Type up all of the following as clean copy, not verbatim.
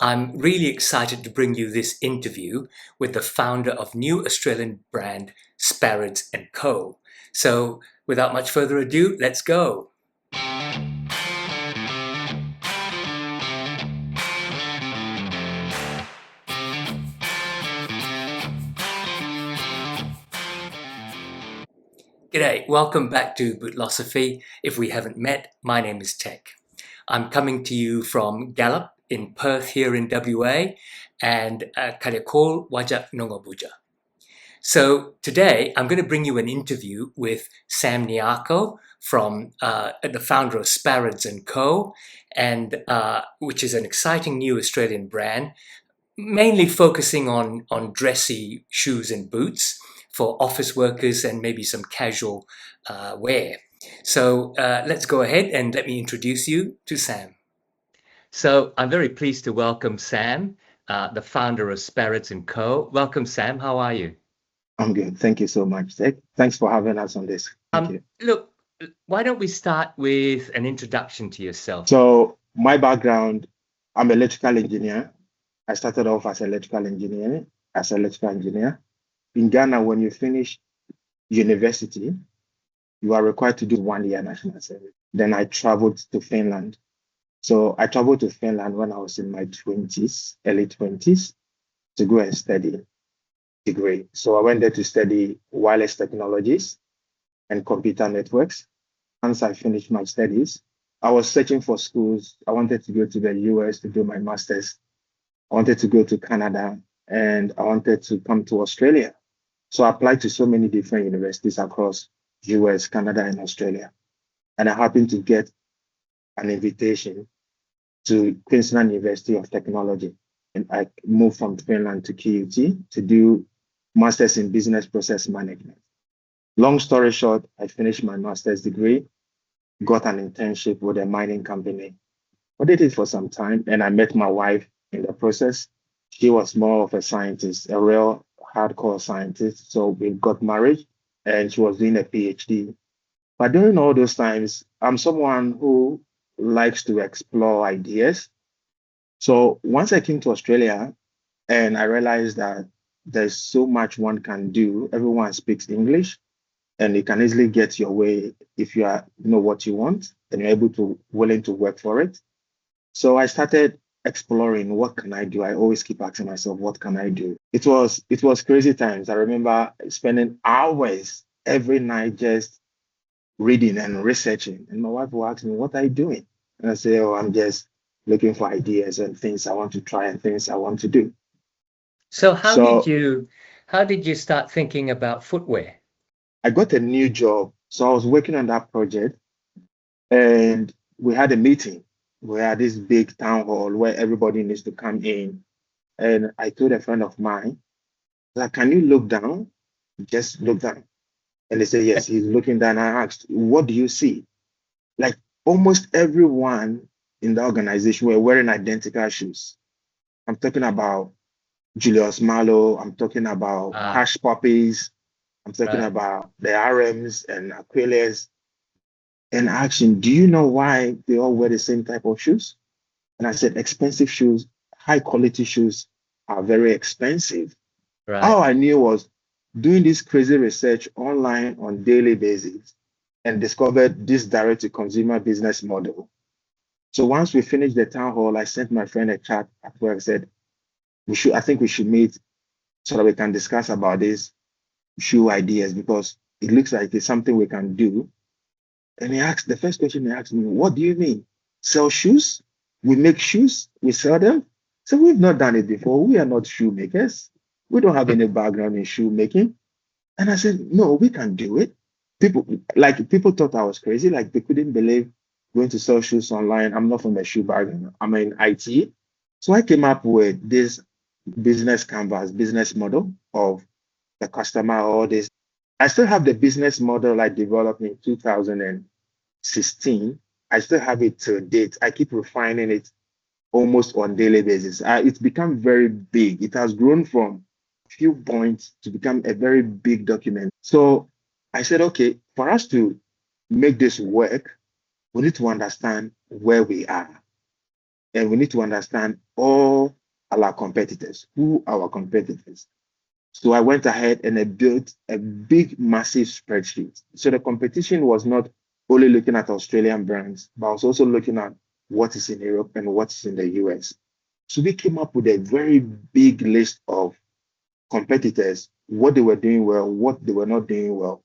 I'm really excited to bring you this interview with the founder of new Australian brand Sparrods Co. So, without much further ado, let's go. G'day, welcome back to Bootlosophy. If we haven't met, my name is Tech. I'm coming to you from Gallup in Perth here in WA and Kariakol Wajak Nongobuja. So today I'm going to bring you an interview with Sam Nyarko from the founder of Sparrods Co, and which is an exciting new Australian brand, mainly focusing on dressy shoes and boots for office workers and maybe some casual wear. So let's go ahead and let me introduce you to Sam. So I'm very pleased to welcome Sam, the founder of Sparrods Co. Welcome, Sam. How are you? I'm good. Thank you so much, Tech. Thanks for having us on this. Thank you. Look, why don't we start with an introduction to yourself? So my background, I'm an electrical engineer. I started off as an electrical engineer. In Ghana, when you finish university, you are required to do 1 year national service. Then I traveled to Finland. So I traveled to Finland when I was in my 20s, early 20s, to go and study degree. So I went there to study wireless technologies and computer networks. Once I finished my studies, I was searching for schools. I wanted to go to the US to do my master's. I wanted to go to Canada, and I wanted to come to Australia. So I applied to so many different universities across US, Canada, and Australia. And I happened to get an invitation to Queensland University of Technology. And I moved from Finland to QUT to do master's in business process management. Long story short, I finished my master's degree, got an internship with a mining company. I did it for some time, and I met my wife in the process. She was more of a scientist, a real hardcore scientist. So we got married, and she was doing a PhD. But during all those times, I'm someone who likes to explore ideas. So once I came to Australia, and I realized that there's so much one can do. Everyone speaks English, and you can easily get your way if you know what you want and you're able to willing to work for it. So I started exploring what can I do. I always keep asking myself, what can I do? It was crazy times. I remember spending hours every night just reading and researching. And my wife will ask me, what are you doing? And I say, oh, I'm just looking for ideas and things I want to try and things I want to do. So how did So you start thinking about footwear? I got a new job. So I was working on that project, and we had a meeting. We had this big town hall where everybody needs to come in. And I told a friend of mine, like, can you look down? Just look down. And they said, yes, he's looking down. I asked, what do you see? Like almost everyone in the organization were wearing identical shoes. I'm talking about Julius Marlowe. I'm talking about Ah, Hush Puppies. I'm talking right. about the RMs and Aquilius. And I asked him, do you know why they all wear the same type of shoes? And I said, expensive shoes, high quality shoes are very expensive. Right. All I knew was doing this crazy research online on daily basis and discovered this direct to consumer business model. So once we finished the town hall, I sent my friend a chat at work, said, I think we should meet so that we can discuss about these shoe ideas because it looks like it's something we can do. And the first question he asked me, what do you mean? Sell shoes? We make shoes, we sell them. So we've not done it before. We are not shoemakers. We don't have any background in shoemaking. And I said, no, we can do it. People thought I was crazy, like they couldn't believe going to sell shoes online. I'm not from the shoe background. I'm in IT. So I came up with this business canvas, business model of the customer, all this. I still have the business model I developed in 2016. I still have it to date. I keep refining it almost on daily basis. It's become very big. It has grown from a few points to become a very big document. So I said, okay, for us to make this work, we need to understand where we are. and we need to understand all our competitors, who are our competitors. So I went ahead and I built a big, massive spreadsheet. So the competition was not only looking at Australian brands, but I was also looking at what is in Europe and what is in the US. So we came up with a very big list of competitors, what they were doing well, what they were not doing well.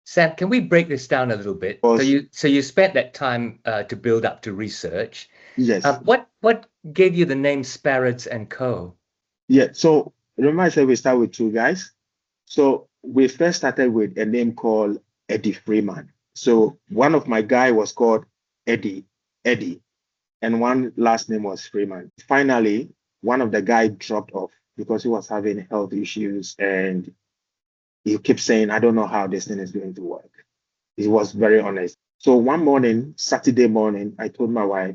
Sam, can we break this down a little bit? So you spent that time to build up to research. Yes. What gave you the name Sparrods Co? Yeah. So remember I said we start with two guys. So we first started with a name called Eddie Freeman. So one of my guy was called Eddie, and one last name was Freeman. Finally, one of the guy dropped off because he was having health issues and he kept saying, I don't know how this thing is going to work. He was very honest. So one morning, Saturday morning, I told my wife,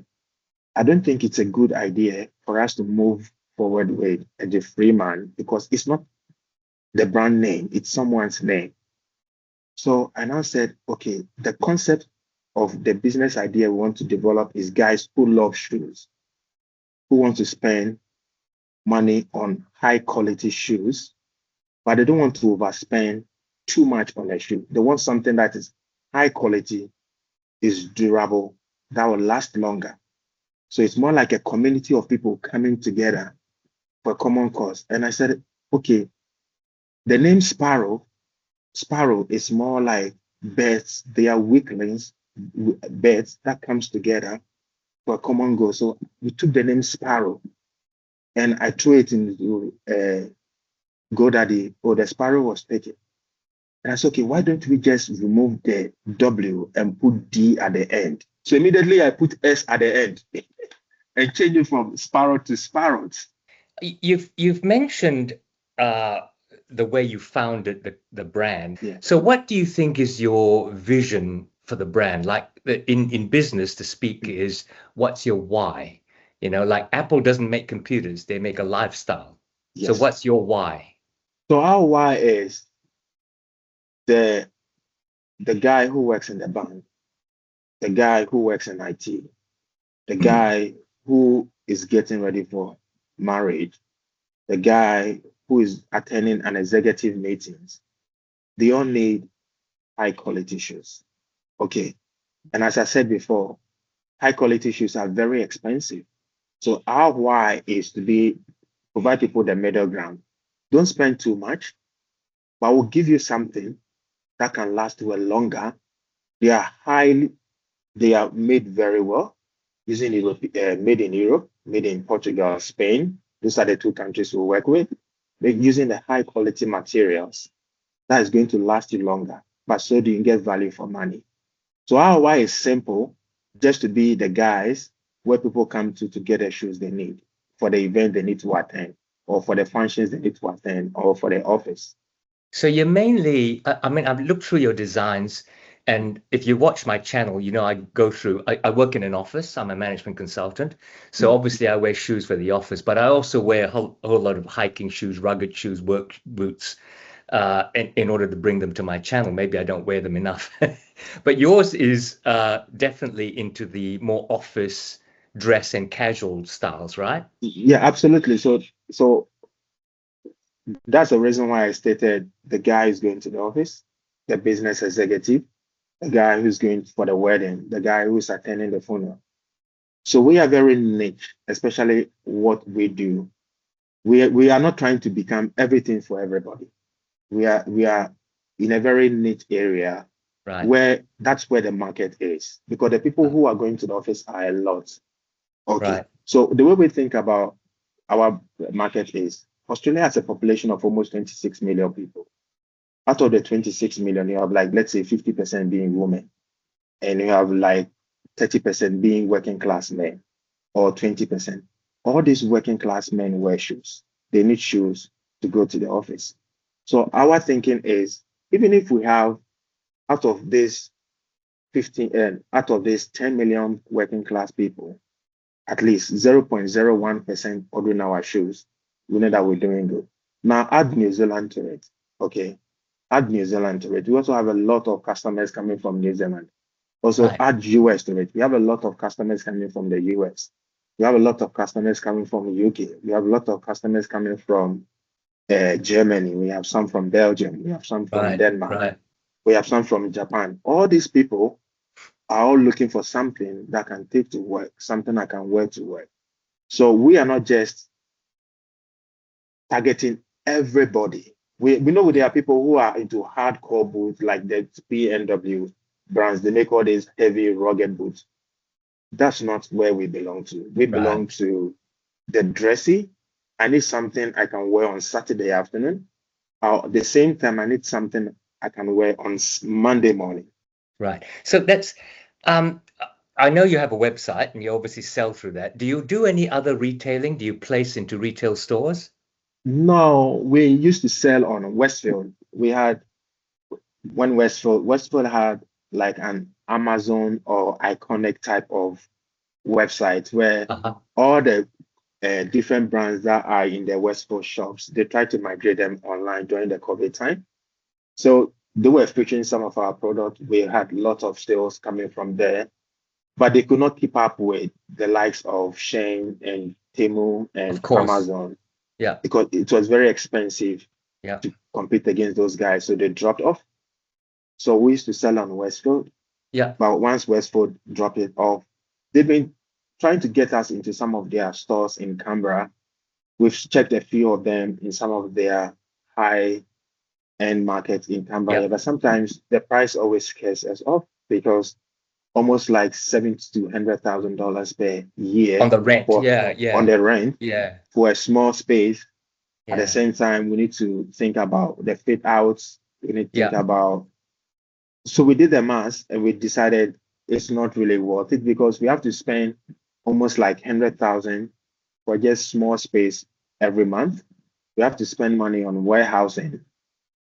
I don't think it's a good idea for us to move forward with Eddie Freeman because it's not the brand name, it's someone's name. So I now said, okay, the concept of the business idea we want to develop is guys who love shoes, who want to spend money on high quality shoes, but they don't want to overspend too much on a shoe. They want something that is high quality, is durable, that will last longer. So it's more like a community of people coming together for a common cause. And I said, okay, the name Sparrow is more like birds. They are weaklings, birds that comes together for a common goal. So we took the name Sparrow and I threw it into GoDaddy. Oh, the Sparrow was taken. And I said, okay, why don't we just remove the W and put D at the end? So immediately I put S at the end and change it from Sparrow to Sparrows. You've mentioned the way you founded the brand. Yeah. So what do you think is your vision for the brand? Like in business to speak is what's your why? You know, like Apple doesn't make computers, they make a lifestyle. Yes. So what's your why? So our why is the guy who works in the bank, the guy who works in IT, the guy who is getting ready for marriage, the guy who is attending an executive meetings, they all need high quality shoes. Okay. And as I said before, high quality shoes are very expensive. So our why is to provide people the middle ground. Don't spend too much, but we'll give you something that can last well longer. They are made very well using Europe, made in Europe, made in Portugal, Spain. Those are the two countries we work with. They're using the high quality materials that is going to last you longer, but so do you get value for money. So our why is simple, just to be the guys where people come to get the shoes they need for the event they need to attend, or for the functions they need to attend, or for the office. So you're mainly, I mean, I've looked through your designs, and if you watch my channel, you know, I work in an office, I'm a management consultant. So obviously I wear shoes for the office, but I also wear a whole lot of hiking shoes, rugged shoes, work boots, in order to bring them to my channel. Maybe I don't wear them enough. But yours is definitely into the more office dress and casual styles, right? Yeah, absolutely. So that's the reason why I stated the guy who's going to the office, the business executive, the guy who's going for the wedding, the guy who's attending the funeral. So we are very niche, especially what we do. We are not trying to become everything for everybody. We are in a very niche area, Right. where that's where the market is, because the people who are going to the office are a lot. Okay. Right. So the way we think about our market is Australia has a population of almost 26 million people. Out of the 26 million, you have like, let's say 50% being women, and you have like 30% being working class men, or 20%. All these working class men wear shoes. They need shoes to go to the office. So our thinking is, even if we have out of this 10 million working class people, at least 0.01% ordering our shoes, we know that we're doing good. Now add New Zealand to it. Okay. Add New Zealand to it. We also have a lot of customers coming from New Zealand. Also Right. add US to it. We have a lot of customers coming from the US. We have a lot of customers coming from UK. We have a lot of customers coming from Germany. We have some from Belgium. We have some from Denmark. Right. We have some from Japan. All these people are all looking for something that can take to work, something I can wear to work. So we are not just targeting everybody. We know there are people who are into hardcore boots like the PNW brands. They make all these heavy, rugged boots. That's not where we belong to. We belong to the dressy. I need something I can wear on Saturday afternoon. At the same time, I need something I can wear on Monday morning. Right. So that's, I know you have a website and you obviously sell through that. Do you do any other retailing? Do you place into retail stores? No, we used to sell on Westfield. We had when Westfield had like an Amazon or Iconic type of website where all the different brands that are in the Westfield shops, they tried to migrate them online during the COVID time. So they were featuring some of our products. We had lots of sales coming from there, but they could not keep up with the likes of Shein and Temu and Of course. Amazon. Yeah. Because it was very expensive Yeah. to compete against those guys. So they dropped off. So we used to sell on Westfield. Yeah. But once Westfield dropped it off, they've been trying to get us into some of their stores in Canberra. We've checked a few of them in some of their high-end markets in Canberra, but sometimes the price always scares us off because almost like $70,000 to $100,000 per year On the rent. on the rent for a small space. At the same time, we need to think about the fit outs. We need to think about. So we did the math and we decided it's not really worth it because we have to spend almost like 100,000 for just small space every month. We have to spend money on warehousing.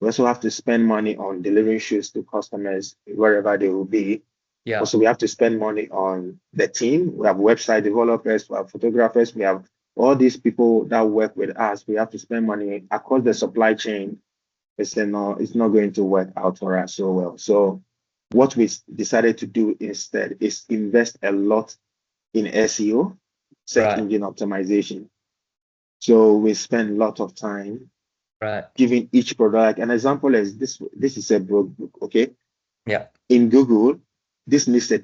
We also have to spend money on delivering shoes to customers wherever they will be. Yeah. Also, we have to spend money on the team. We have website developers, we have photographers, we have all these people that work with us. We have to spend money across the supply chain. It's not going to work out for us so well. So what we decided to do instead is invest a lot in SEO, search engine optimization. So we spend a lot of time giving each product. An example is this is a blog book, okay? Yeah. In Google, this needs a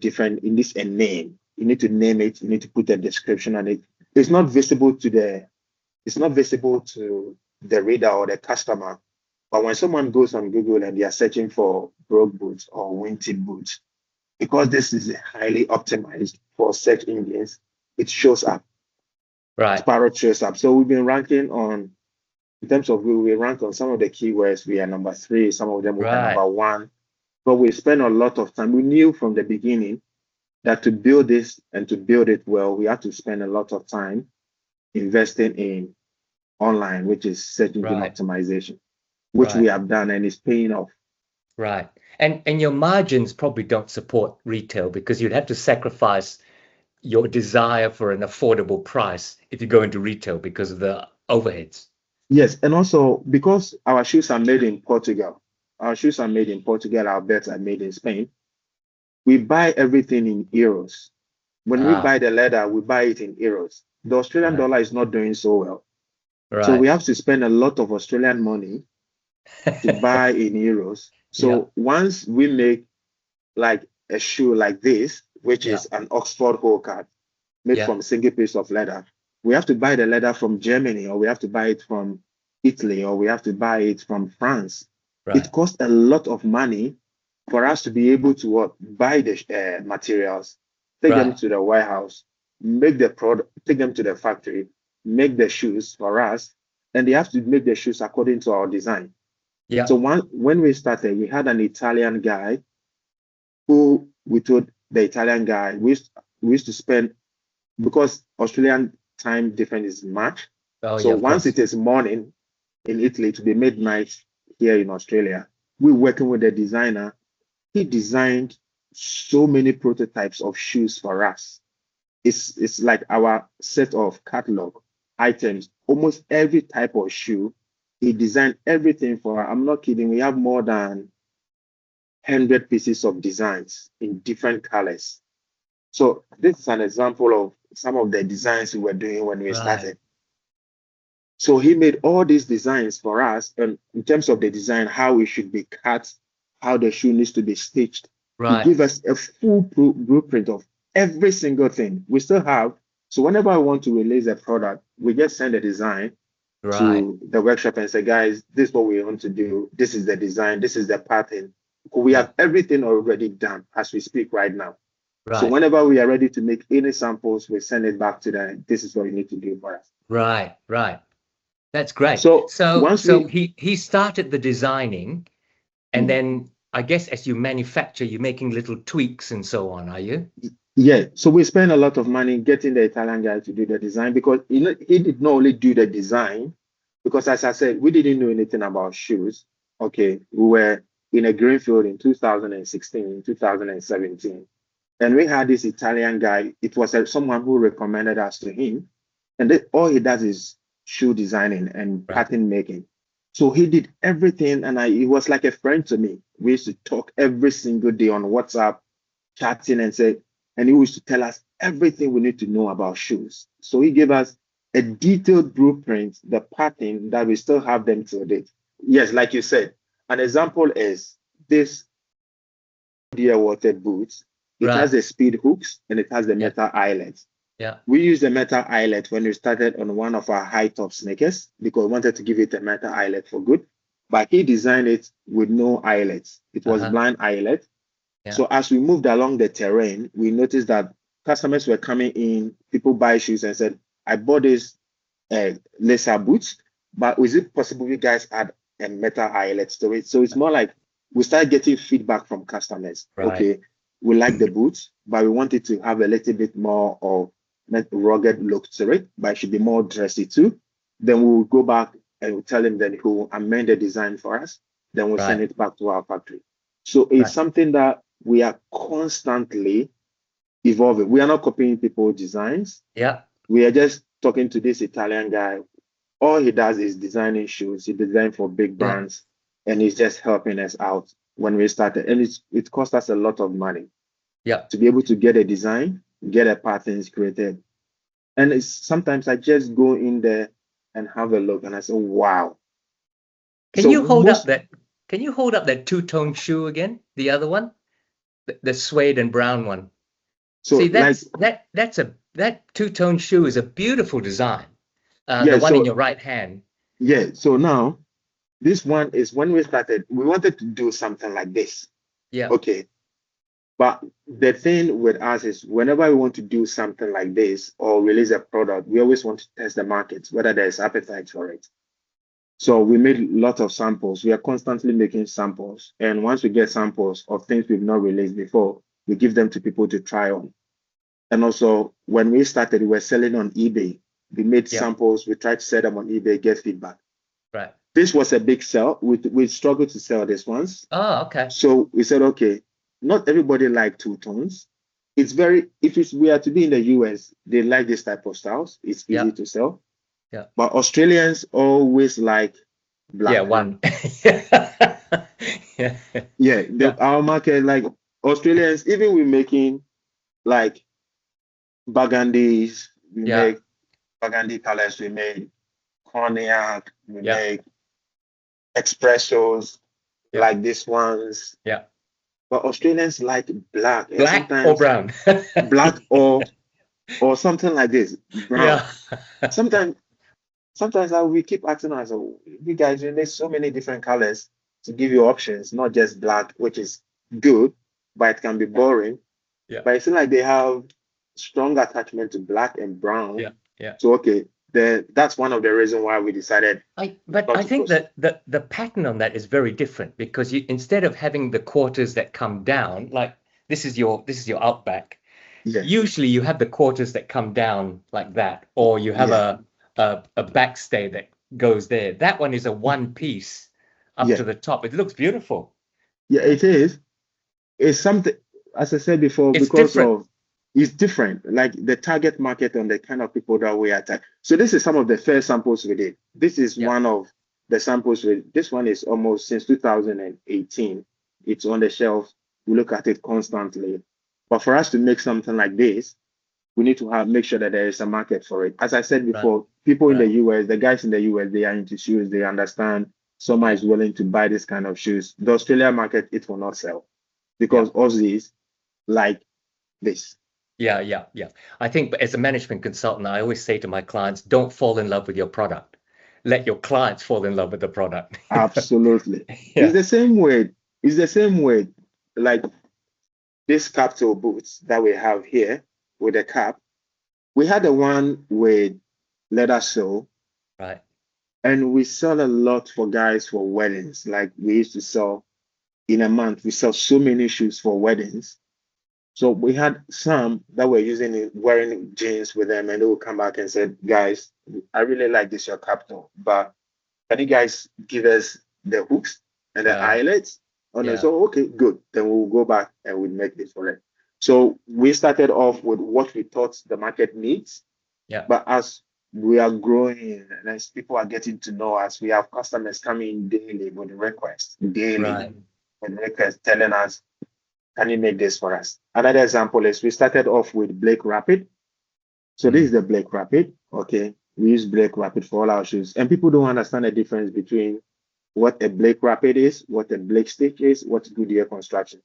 name. You need to name it, you need to put a description on it. It's not visible to the reader or the customer. But when someone goes on Google and they are searching for brogue boots or wingtip boots, because this is highly optimized for search engines, it shows up. Sparrow shows up. So we've been ranking in terms of Google, we rank on some of the keywords. We are number 3, some of them we are number 1. But we spend a lot of time. We knew from the beginning that to build this and to build it well, we have to spend a lot of time investing in online, which is search engine optimization, which we have done and it's paying off. Right. And your margins probably don't support retail because you'd have to sacrifice your desire for an affordable price if you go into retail because of the overheads. Yes, and also because our shoes are made in Portugal, our bets are made in Spain. We buy everything in euros. When we buy the leather, we buy it in euros. The Australian dollar is not doing so well. So we have to spend a lot of Australian money to buy in euros. So once we make like a shoe like this, which is an Oxford hole cut made from a single piece of leather, we have to buy the leather from Germany, or we have to buy it from Italy, or we have to buy it from France. It costs a lot of money for us to be able to buy the materials, take them to the warehouse, make the product, take them to the factory, make the shoes for us, and they have to make the shoes according to our design. So when we started, we had an Italian guy who we told the Italian guy we used to spend, because Australian time difference is March. So once it is morning in Italy, to be midnight here in Australia, we're working with the designer. He designed so many prototypes of shoes for us. It's like our set of catalog items, almost every type of shoe. He designed everything for us. I'm not kidding. We have more than 100 pieces of designs in different colors. So this is an example of some of the designs we were doing when we Right. started. So he made all these designs for us, and in terms of the design, how it should be cut, how the shoe needs to be stitched. He Right. gave us a full blueprint of every single thing. We still have. So whenever I want to release a product, we just send a design Right. to the workshop and say, guys, this is what we want to do. This is the design. This is the pattern. We Yeah. have everything already done as we speak right now. So Right. whenever we are ready to make any samples, we send it back to them. This is what you need to do for us. Right. Right. That's great. So So once so we, he started the designing, and mm, then I guess as you manufacture, you're making little tweaks and so on, are you? yeah, so we spend a lot of money getting the Italian guy to do the design because he did not only do the design, because as I said, we didn't know anything about shoes. Okay, we were in a greenfield in 2016, 2017, and we had this Italian guy. It was someone who recommended us to him, and all he does is shoe designing and Right. pattern making. So he did everything, and he was like a friend to me. We used to talk every single day on WhatsApp, chatting, and he used to tell us everything we need to know about shoes. So he gave us a detailed blueprint, the pattern that we still have them till date. Yes, like you said, an example is this Goodyear water boots. It has Right. the speed hooks and it has the Yeah. metal eyelets. Yeah. We used the metal eyelet when we started on one of our high top sneakers because we wanted to give it a metal eyelet for good. But he designed it with no eyelets. It was Uh-huh. blind eyelet. Yeah. So as we moved along the terrain, we noticed that customers were coming in, people buy shoes and said, I bought this lacer boots, but is it possible you guys add a metal eyelet to it? So it's more like we start getting feedback from customers. Right. Okay, we like the boots, but we want it to have a little bit more of rugged look to it, but it should be more dressy too. Then we'll go back and we'll tell them that he will amend the design for us. Then we'll send Right. it back to our factory. So it's Right. something that we are constantly evolving. We are not copying people's designs. Yeah. We are just talking to this Italian guy. All he does is designing shoes. He designed for big Yeah. brands, and he's just helping us out when we started. And it cost us a lot of money Yeah. to be able to get a design, get a patterns created. And it's sometimes I just go in there and have a look, and I say, "Wow!" Can So you hold up most, that can you hold up that two-tone shoe again? The other one? The suede and brown one. See, so like, that two-tone shoe is a beautiful design. The yeah, one in so your right hand. yeah, so now this one is when we started, we wanted to do something like this. Yeah. Okay. But the thing with us is whenever we want to do something like this or release a product, we always want to test the market, whether there's appetite for it. So we made lots of samples. We are constantly making samples. And once we get samples of things we've not released before, we give them to people to try on. And also, when we started, we were selling on eBay. We made Yeah. samples, we tried to sell them on eBay, get feedback. Right. This was a big sell. We struggled to sell this once. Oh, okay. So we said, okay, not everybody like two tones. It's very, if we are to be in the US, they like this type of styles. It's Yeah. easy to sell. Yeah. But Australians always like Yeah. black. One. Yeah. Yeah, Yeah. our market, like Australians, even we making like burgundies, we Yeah. make burgundy colors, we make cognac, we Yeah. make espressos Yeah. like these ones. Yeah. But Australians like black, and Black or sometimes brown? black or something like this, brown. Yeah. Sometimes we keep asking us, oh, you guys, you make so many different colors to give you options, not just black, which is good, but it can be boring. Yeah. But it seems like they have strong attachment to black and brown. Yeah. Yeah. So okay, that's one of the reasons why we decided But not I to think proceed. that the pattern on that is very different because you instead of having the quarters that come down, like this is your outback. Yeah, Usually you have the quarters that come down like that, or you have yeah, a backstay that goes there. That one is a one piece up yeah, to the top. It looks beautiful. yeah. Yeah. It is. It's something, as I said before, It's because different. of it's different, like the target market and the kind of people that we attack. So this is some of the first samples we did. This is Yeah. one of the samples this one is almost since 2018. It's on the shelf. We look at it constantly. But for us to make something like this, we need to make sure that there is a market for it. As I said Right. before, people in the Right. US, the guys in the US, they are into shoes. They understand someone Yeah. is willing to buy this kind of shoes. The Australian market, it will not sell Yeah. because Aussies like this. Yeah. Yeah. Yeah. I think as a management consultant, I always say to my clients, don't fall in love with your product. Let your clients fall in love with the product. Absolutely. It's Yeah. the same way. It's the same way. Like this capsule boots that we have here with the cap. We had the one with leather sole, Right. and we sell a lot for guys for weddings. Like we used to sell in a month, we sell so many shoes for weddings. So we had some that were using it, wearing jeans with them, and they would come back and said, "Guys, I really like this your capsule, but can you guys give us the hooks and the Right. eyelets?" And I Yeah. said, "Okay, good. Then we'll go back and we'll make this for it." So we started off with what we thought the market needs, Yeah. but as we are growing and as people are getting to know us, we have customers coming daily with requests, daily Right. with requests telling us, "Can you make this for us?" Another example is we started off with Blake Rapid. So this is Mm. the Blake Rapid. Okay. We use Blake Rapid for all our shoes. And people don't understand the difference between what a Blake Rapid is, what a Blake Stitch is, what's Goodyear construction.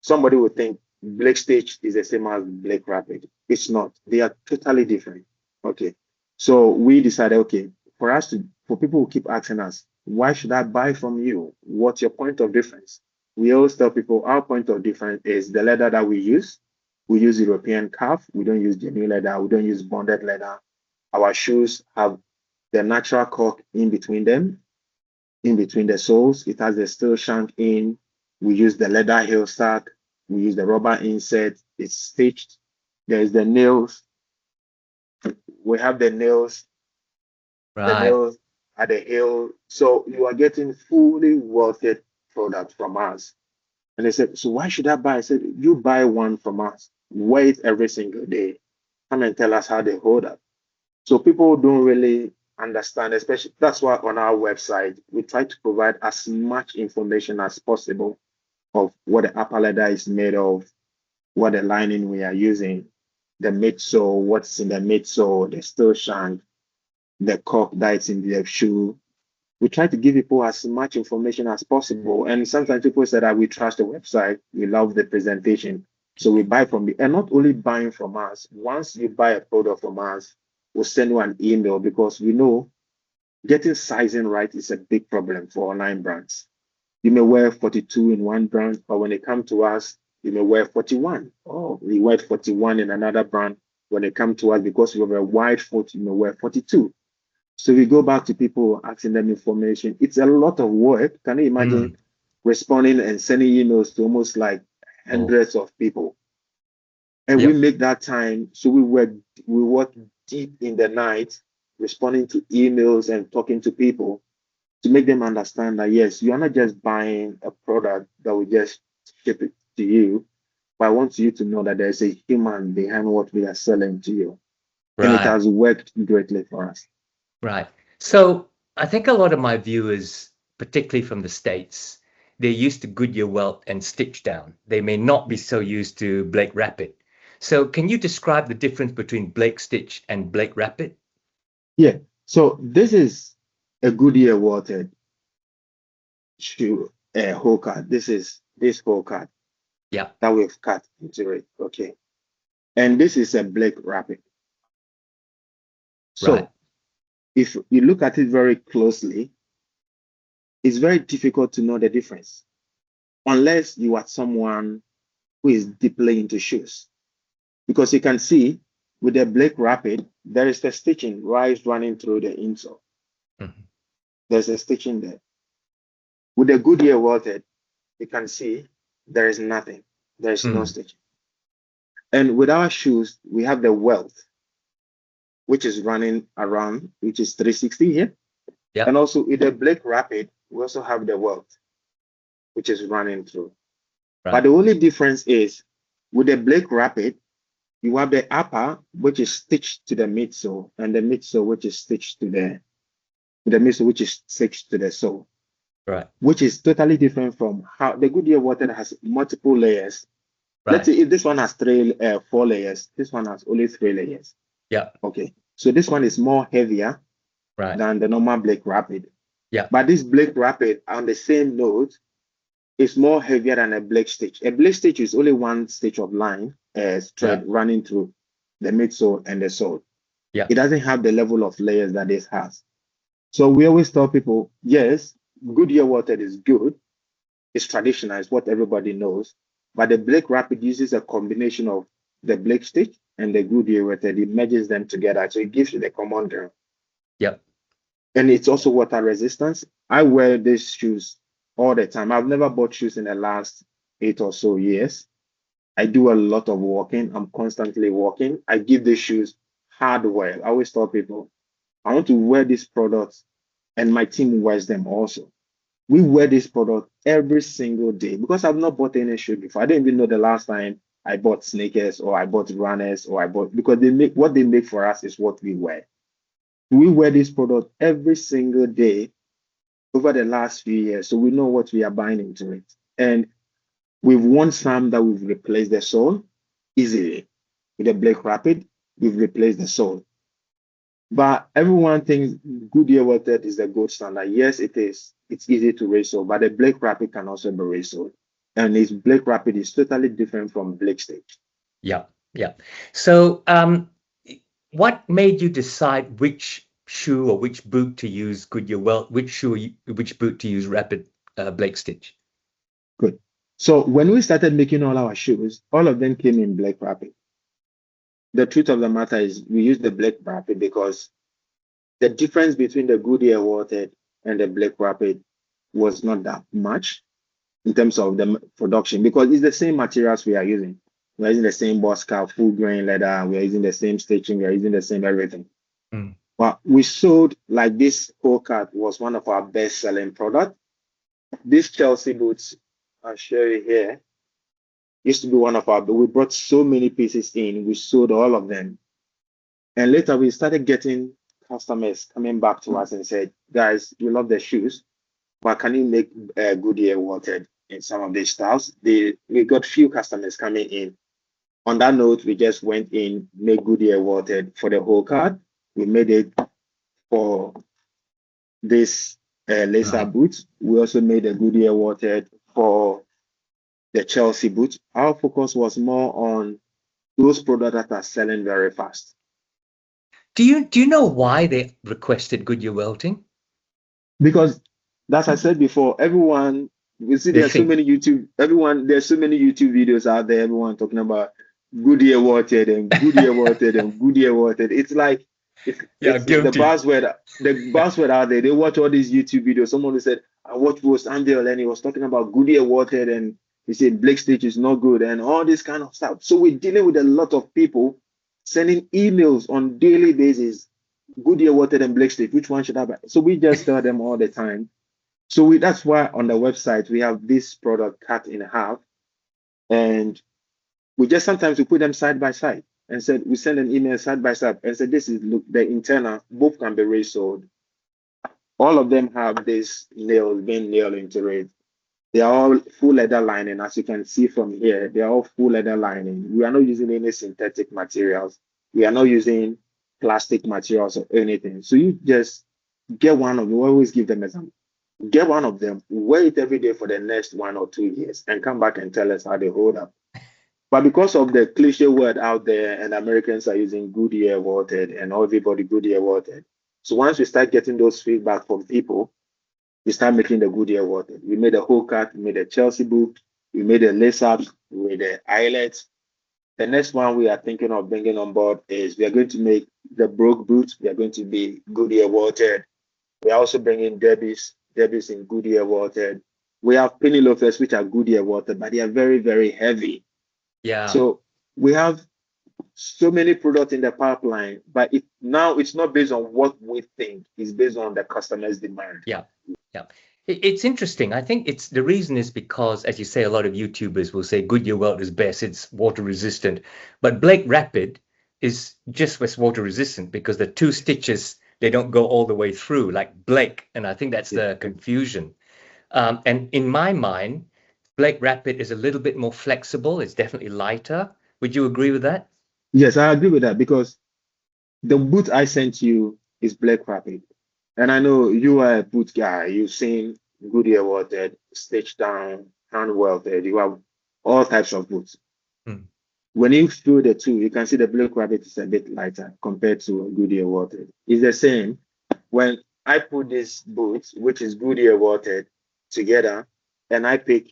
Somebody would think Blake Stitch is the same as Blake Rapid. It's not. They are totally different. Okay. So we decided, okay, for people who keep asking us, why should I buy from you? What's your point of difference? We always tell people our point of difference is the leather that we use. We use European calf. We don't use genuine leather. We don't use bonded leather. Our shoes have the natural cork in between them, in between the soles. It has a steel shank in. We use the leather heel stack. We use the rubber insert. It's stitched. There's the nails. We have the Right. nails at the heel. So you are getting fully welded product from us. And they said, "So why should I buy?" I said, "You buy one from us. Wear it every single day. Come and tell us how they hold up." So people don't really understand, especially that's why on our website we try to provide as much information as possible of what the upper leather is made of, what the lining we are using, the midsole, what's in the midsole, the steel shank, the cork that's in the shoe. We try to give people as much information as possible. And sometimes people say that we trust the website, we love the presentation. So we buy from and not only buying from us, once you buy a product from us, we'll send you an email because we know getting sizing right is a big problem for online brands. You may wear 42 in one brand, but when they come to us, you may wear 41. Or you wear 41 in another brand. When they come to us, because you have a wide foot, you may wear 42. So we go back to people asking them information. It's a lot of work. Can you imagine Mm. responding and sending emails to almost like Oh. hundreds of people? And we Yep. make that time. So we work deep in the night, responding to emails and talking to people to make them understand that yes, you are not just buying a product that we just ship it to you, but I want you to know that there's a human behind what we are selling to you. And it Right. has worked greatly for us. Right. So I think a lot of my viewers, particularly from the States, they're used to Goodyear Welt and Stitch Down. They may not be so used to Blake Rapid. So can you describe the difference between Blake Stitch and Blake Rapid? Yeah. So this is a Goodyear watered shoe whole card. This is this whole card Yeah. that we've cut into it. Okay. And this is a Blake Rapid. Right. So if you look at it very closely, it's very difficult to know the difference unless you are someone who is deeply into shoes. Because you can see with the Blake Rapid, there is the stitching right running through the insole. Mhm. There's a stitching there. With the Goodyear welted, you can see there is nothing. There is no Mm. stitching. And with our shoes, we have the Welt, which is running around, which is 360 here. Yeah. And also with the Blake Rapid, we also have the Welt, which is running through. But Right. the only difference is with the Blake Rapid, you have the upper, which is stitched to the midsole, and the midsole, which is stitched to the midsole, which is stitched to the sole, Right. which is totally different from how the Goodyear Water has multiple layers. Let's Right. say if this one has 4 layers, this one has only 3 layers. Yeah. Okay. So this one is more heavier Right. than the normal Blake Rapid. Yeah. But this Blake Rapid on the same note is more heavier than a Blake stitch. A Blake stitch is only one stitch of line Yeah. thread running through the midsole and the sole. Yeah. It doesn't have the level of layers that this has. So we always tell people, yes, Goodyear Water is good. It's traditional, it's what everybody knows. But the Blake Rapid uses a combination of the Blake stitch and the Goodyear Water. It merges them together. So it gives you the common ground. Yeah. And it's also water resistance. I wear these shoes all the time. I've never bought shoes in the last 8 or so years. I do a lot of walking. I'm constantly walking. I give these shoes hard wear. I always tell people, I want to wear these products, and my team wears them also. We wear this product every single day because I've not bought any shoe before. I don't even know the last time I bought sneakers or I bought runners or I bought because they make what they make for us is what we wear. We wear this product every single day over the last few years, so we know what we are buying into it. And we've won some that we've replaced the sole easily. With the Blake Rapid, we've replaced the sole. But everyone thinks Goodyear Water is the gold standard. Yes, it is. It's easy to wrestle, but the Blake Rapid can also be wrestled. And its Blake Rapid is totally different from Blake Stage. Yeah. Yeah. So, what made you decide which shoe or which boot to use Goodyear Welt, which boot to use Rapid Blake Stitch? Good. So when we started making all our shoes, all of them came in Blake Rapid. The truth of the matter is we use the Blake Rapid because the difference between the Goodyear Water and the Blake Rapid was not that much in terms of the production because it's the same materials we are using. We're using the same Bosca, full grain leather. We're using the same stitching. We're using the same everything. Mm. But we sold like this whole cut was one of our best selling products. This Chelsea boots, I'll show you here, used to be one of our, we brought so many pieces in, we sold all of them. And later we started getting customers coming back to us and said, guys, we love the shoes, but can you make Goodyear watered in some of these styles? We got few customers coming in. On that note, we just went in, made Goodyear watered for the whole card. We made it for this lacer Right. boot. We also made a Goodyear watered for the Chelsea boot. Our focus was more on those products that are selling very fast. Do you know why they requested Goodyear welting? Because, as I said before, everyone you see They there are so think, many there's so many YouTube videos out there, everyone talking about Goodyear watered and Goodyear watered and Goodyear watered. It's like yeah, it's the guilty. buzzword out there. They watch all these YouTube videos. Someone who said, I watched Roast Andale and he was talking about Goodyear watered and he said Blake Stitch is not good and all this kind of stuff. So we're dealing with a lot of people sending emails on daily basis. Goodyear watered and Blake Stitch, which one should I buy? So we just tell them all the time. So that's why on the website we have this product cut in half, and we just sometimes we put them side by side and said we send an email side by side and said this is look the internal, both can be resold. All of them have this nails being nailed into it. They are all full leather lining, as you can see from here. They are all full leather lining. We are not using any synthetic materials. We are not using plastic materials or anything. So you just get one of them. We always give them example. Get one of them, wear it every day for the next 1 or 2 years, and come back and tell us how they hold up. But because of the cliche word out there, and Americans are using Goodyear watered and everybody Goodyear watered. So once we start getting those feedback from people, we start making the Goodyear watered. We made a whole cut, we made a Chelsea boot, we made a lace ups, we made the eyelets. The next one we are thinking of bringing on board is we are going to make the Brogue boot. We are going to be Goodyear watered. We are also bringing Debbie's in Goodyear watered. We have penny loafers which are Goodyear watered, but they are very, very heavy. Yeah. So we have so many products in the pipeline, but now it's not based on what we think, it's based on the customer's demand. Yeah. Yeah. It's interesting. I think it's the reason is because, as you say, a lot of YouTubers will say Goodyear Welt is best, it's water resistant. But Blake Rapid is just as water resistant because the two stitches, they don't go all the way through like Blake. And I think that's Yeah. the confusion. And in my mind, Blake Rapid is a little bit more flexible. It's definitely lighter. Would you agree with that? Yes, I agree with that because the boot I sent you is Black Rapid. And I know you are a boot guy. You've seen Goodyear welted, stitched down, hand welted. You have all types of boots. Hmm. When you feel the two, you can see the Black Rabbit is a bit lighter compared to a Goodyear welted. It's the same. When I put this boot, which is Goodyear welted, together, and I pick,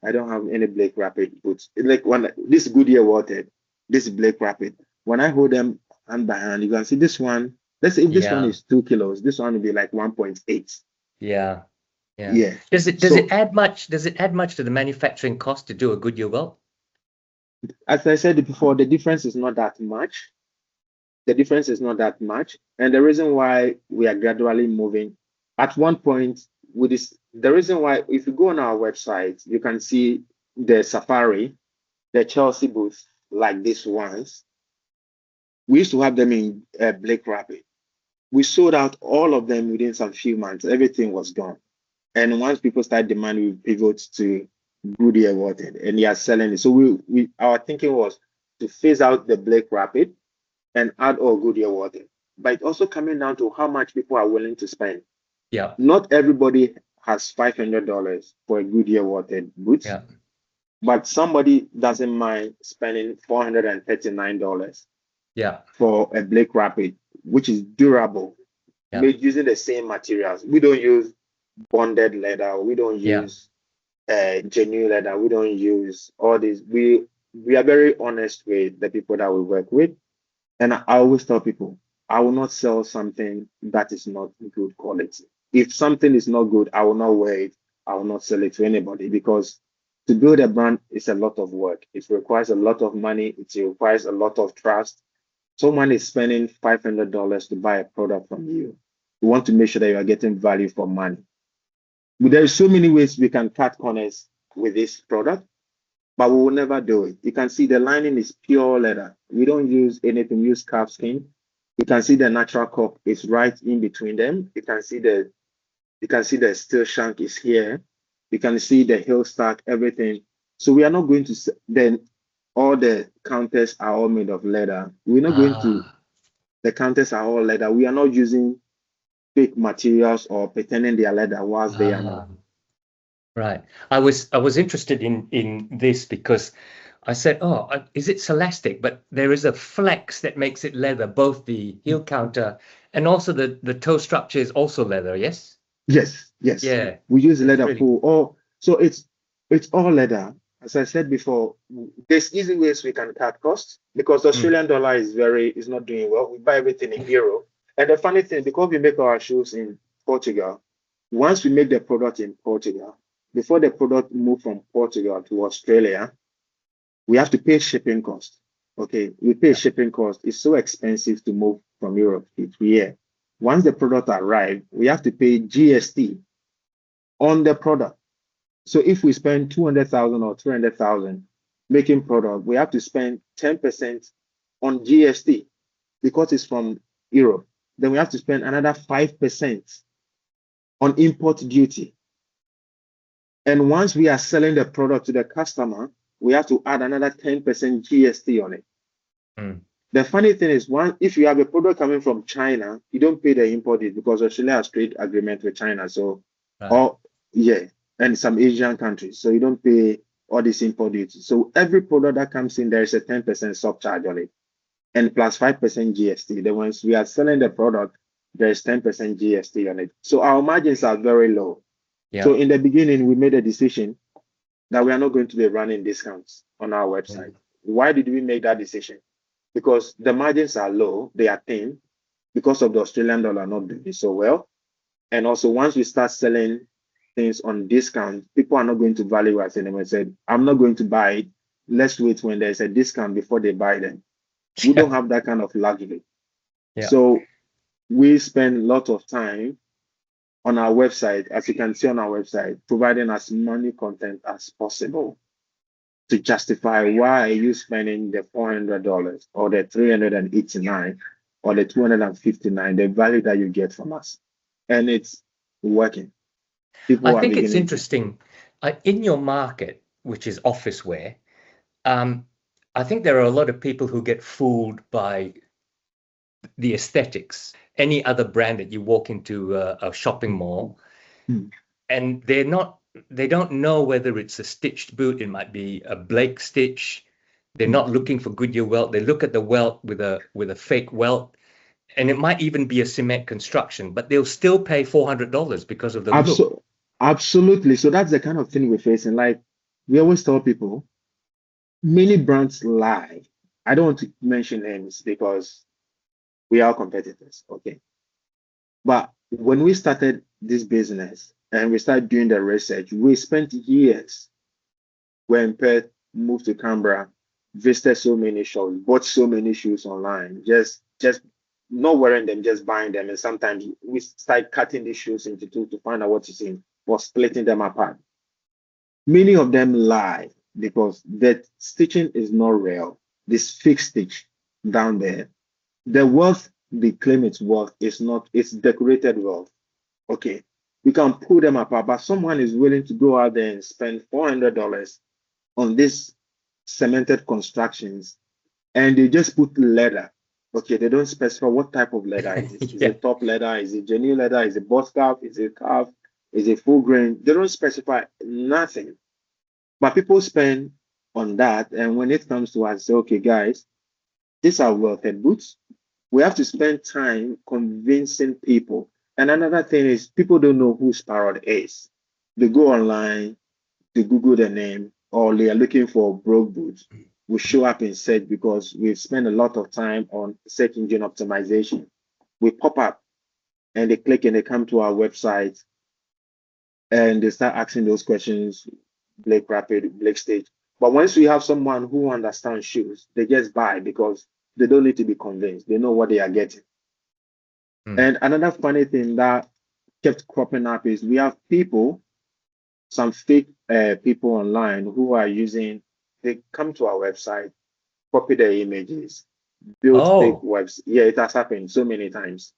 I don't have any Black Rapid boots. It's like when this Goodyear welted, this Black Rapid. When I hold them hand by hand, you can see this one. Let's say if this one Yeah, is 2 kilos, this one will be like 1.8. yeah, yeah. Yeah. Does it So add much? Does it add much to the manufacturing cost to do a Goodyear welt? as I said before, the difference is not that much. The difference is not that much. And the reason why we are gradually moving at one point with this, the reason why, if you go on our website, you can see the Safari, the Chelsea booth, like this ones. We used to have them in Blake Rapid. We sold out all of them within some few months. Everything was gone. And once people start demanding, we pivot to Goodyear Water, and they are selling it. So we our thinking was to phase out the Blake Rapid and add all Goodyear Water. But it's also coming down to how much people are willing to spend. Yeah, Not everybody has $500 for a Goodyear Water boot, yeah, but somebody doesn't mind spending $439 yeah, for a Blake Rapid, which is durable, yeah, made using the same materials. We don't use bonded leather. We don't yeah, use genuine leather. We don't use all this. We are very honest with the people that we work with. And I always tell people, I will not sell something that is not good quality. If something is not good, I will not wear it. I will not sell it to anybody because to build a brand is a lot of work. It requires a lot of money. It requires a lot of trust. Someone is spending $500 to buy a product from you. You want to make sure that you are getting value for money. But there are so many ways we can cut corners with this product, but we will never do it. You can see the lining is pure leather. We don't use anything, we use calf skin. You can see the natural cup is right in between them. You can see the steel shank is here. You can see the heel stack, everything. So we are not going to then all the counters are all made of leather. We're not going to ah, the counters are all leather. We are not using fake materials or pretending they are leather whilst they are not. ah. Right. I was interested in this because I said, "Oh, is it celastic?" But there is a flex that makes it leather, both the heel counter and also the toe structure is also leather. Yes. Yes, yes. Yeah. We use It's leather really. full. Or so it's all leather. As I said before, there's easy ways we can cut costs because the Mm, Australian dollar is not doing well. We buy everything in euro. And the funny thing, because we make our shoes in Portugal, once we make the product in Portugal, before the product move from Portugal to Australia, we have to pay shipping cost. Okay, we pay yeah. shipping cost. It's so expensive to move from Europe to here. Once the product arrives, we have to pay GST on the product. So if we spend 200,000 or 300,000 making product, we have to spend 10% on GST because it's from Europe. Then we have to spend another 5% on import duty. And once we are selling the product to the customer, we have to add another 10% GST on it. Mm, The funny thing is, one, if you have a product coming from China, you don't pay the import duty because Australia has trade agreement with China. So, right. or yeah, and some Asian countries. So you don't pay all this import duty. So every product that comes in, there is a 10% surcharge on it, and plus 5% GST. Then once we are selling the product, there is 10% GST on it. So our margins are very low. So Yeah. in the beginning, we made a decision that we are not going to be running discounts on our website. Mm, Why did we make that decision? Because the margins are low, they are thin, because of the Australian dollar not doing so well. And also, once we start selling things on discount, people are not going to value us anymore. I said, I'm not going to buy it. Let's wait when there's a discount before they buy them. We don't yeah. have that kind of luxury. Yeah. So we spend a lot of time on our website, as you can see on our website, providing as many content as possible to justify why are you spending the $400 or the 389 or the 259, the value that you get from us. And it's working. I People are think it's beginning to. interesting. In your market, which is office wear, I think there are a lot of people who get fooled by the aesthetics. Any other brand that you walk into a shopping mall, Mm. and they don't know whether it's a stitched boot. It might be a Blake stitch. They're Mm. not looking for Goodyear Welt. They look at the welt with a fake welt, and it might even be a cement construction, but they'll still pay $400 because of the look. Absolutely. So that's the kind of thing we're facing. Like we always tell people, many brands lie. I don't want to mention names because we are competitors. Okay. But when we started this business and we started doing the research, we spent years when Perth moved to Canberra, visited so many shops, bought so many shoes online, just not wearing them, just buying them. And sometimes we start cutting these shoes into two to find out what is in or splitting them apart. Many of them lie because the stitching is not real. This fixed stitch down there, the wealth they claim it's worth is not, it's decorated wealth. Okay. We can pull them apart, but someone is willing to go out there and spend $400 on these cemented constructions and they just put leather. Okay, they don't specify what type of leather is it. Is Yeah. it top leather? Is it genuine leather? Is it boss calf? Is it calf? Is it full grain? They don't specify nothing. But people spend on that. And when it comes to us, say, okay, guys, these are welted boots. We have to spend time convincing people. And another thing is people don't know who Sparrod is. They go online, they Google the name, or they are looking for broke boots. We show up in search because we've spent a lot of time on search engine optimization. We pop up and they click and they come to our website and they start asking those questions, Blake Rapid, Blake Stage. But once we have someone who understands shoes, they just buy because they don't need to be convinced. They know what they are getting. Mm. And another funny thing that kept cropping up is we have people, some fake people online who are using, they come to our website, copy the images, build fake Oh, webs. Yeah, it has happened so many times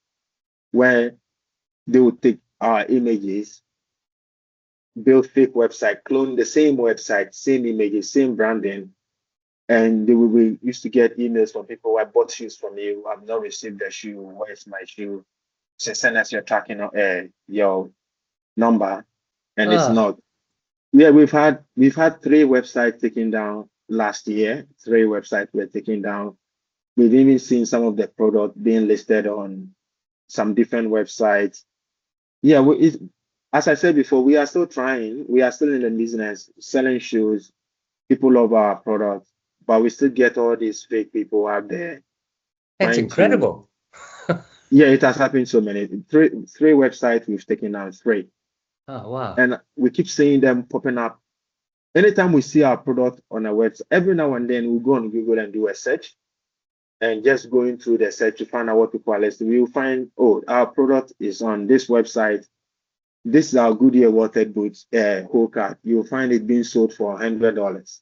where they would take our images, build fake website, clone the same website, same images, same branding, and they will be used to get emails from people. I bought shoes from you. I've not received the shoe. Where's my shoe? So send us your tracking, your number, and it's ah, not. Yeah, we've had three websites taken down last year. Three websites were taken down. We've even seen some of the product being listed on some different websites. Yeah, as I said before, we are still trying. We are still in the business, selling shoes. People love our product, but we still get all these fake people out there that's trying to. incredible. Yeah, it has happened so many. Three websites we've taken down, three, Oh, wow. and we keep seeing them popping up. Anytime we see our product on a website, every now and then we go on Google and do a search, and just going through the search to find out what people are listing, we will find, oh, our product is on this website. This is our Goodyear water boots whole cart. You'll find it being sold for $100.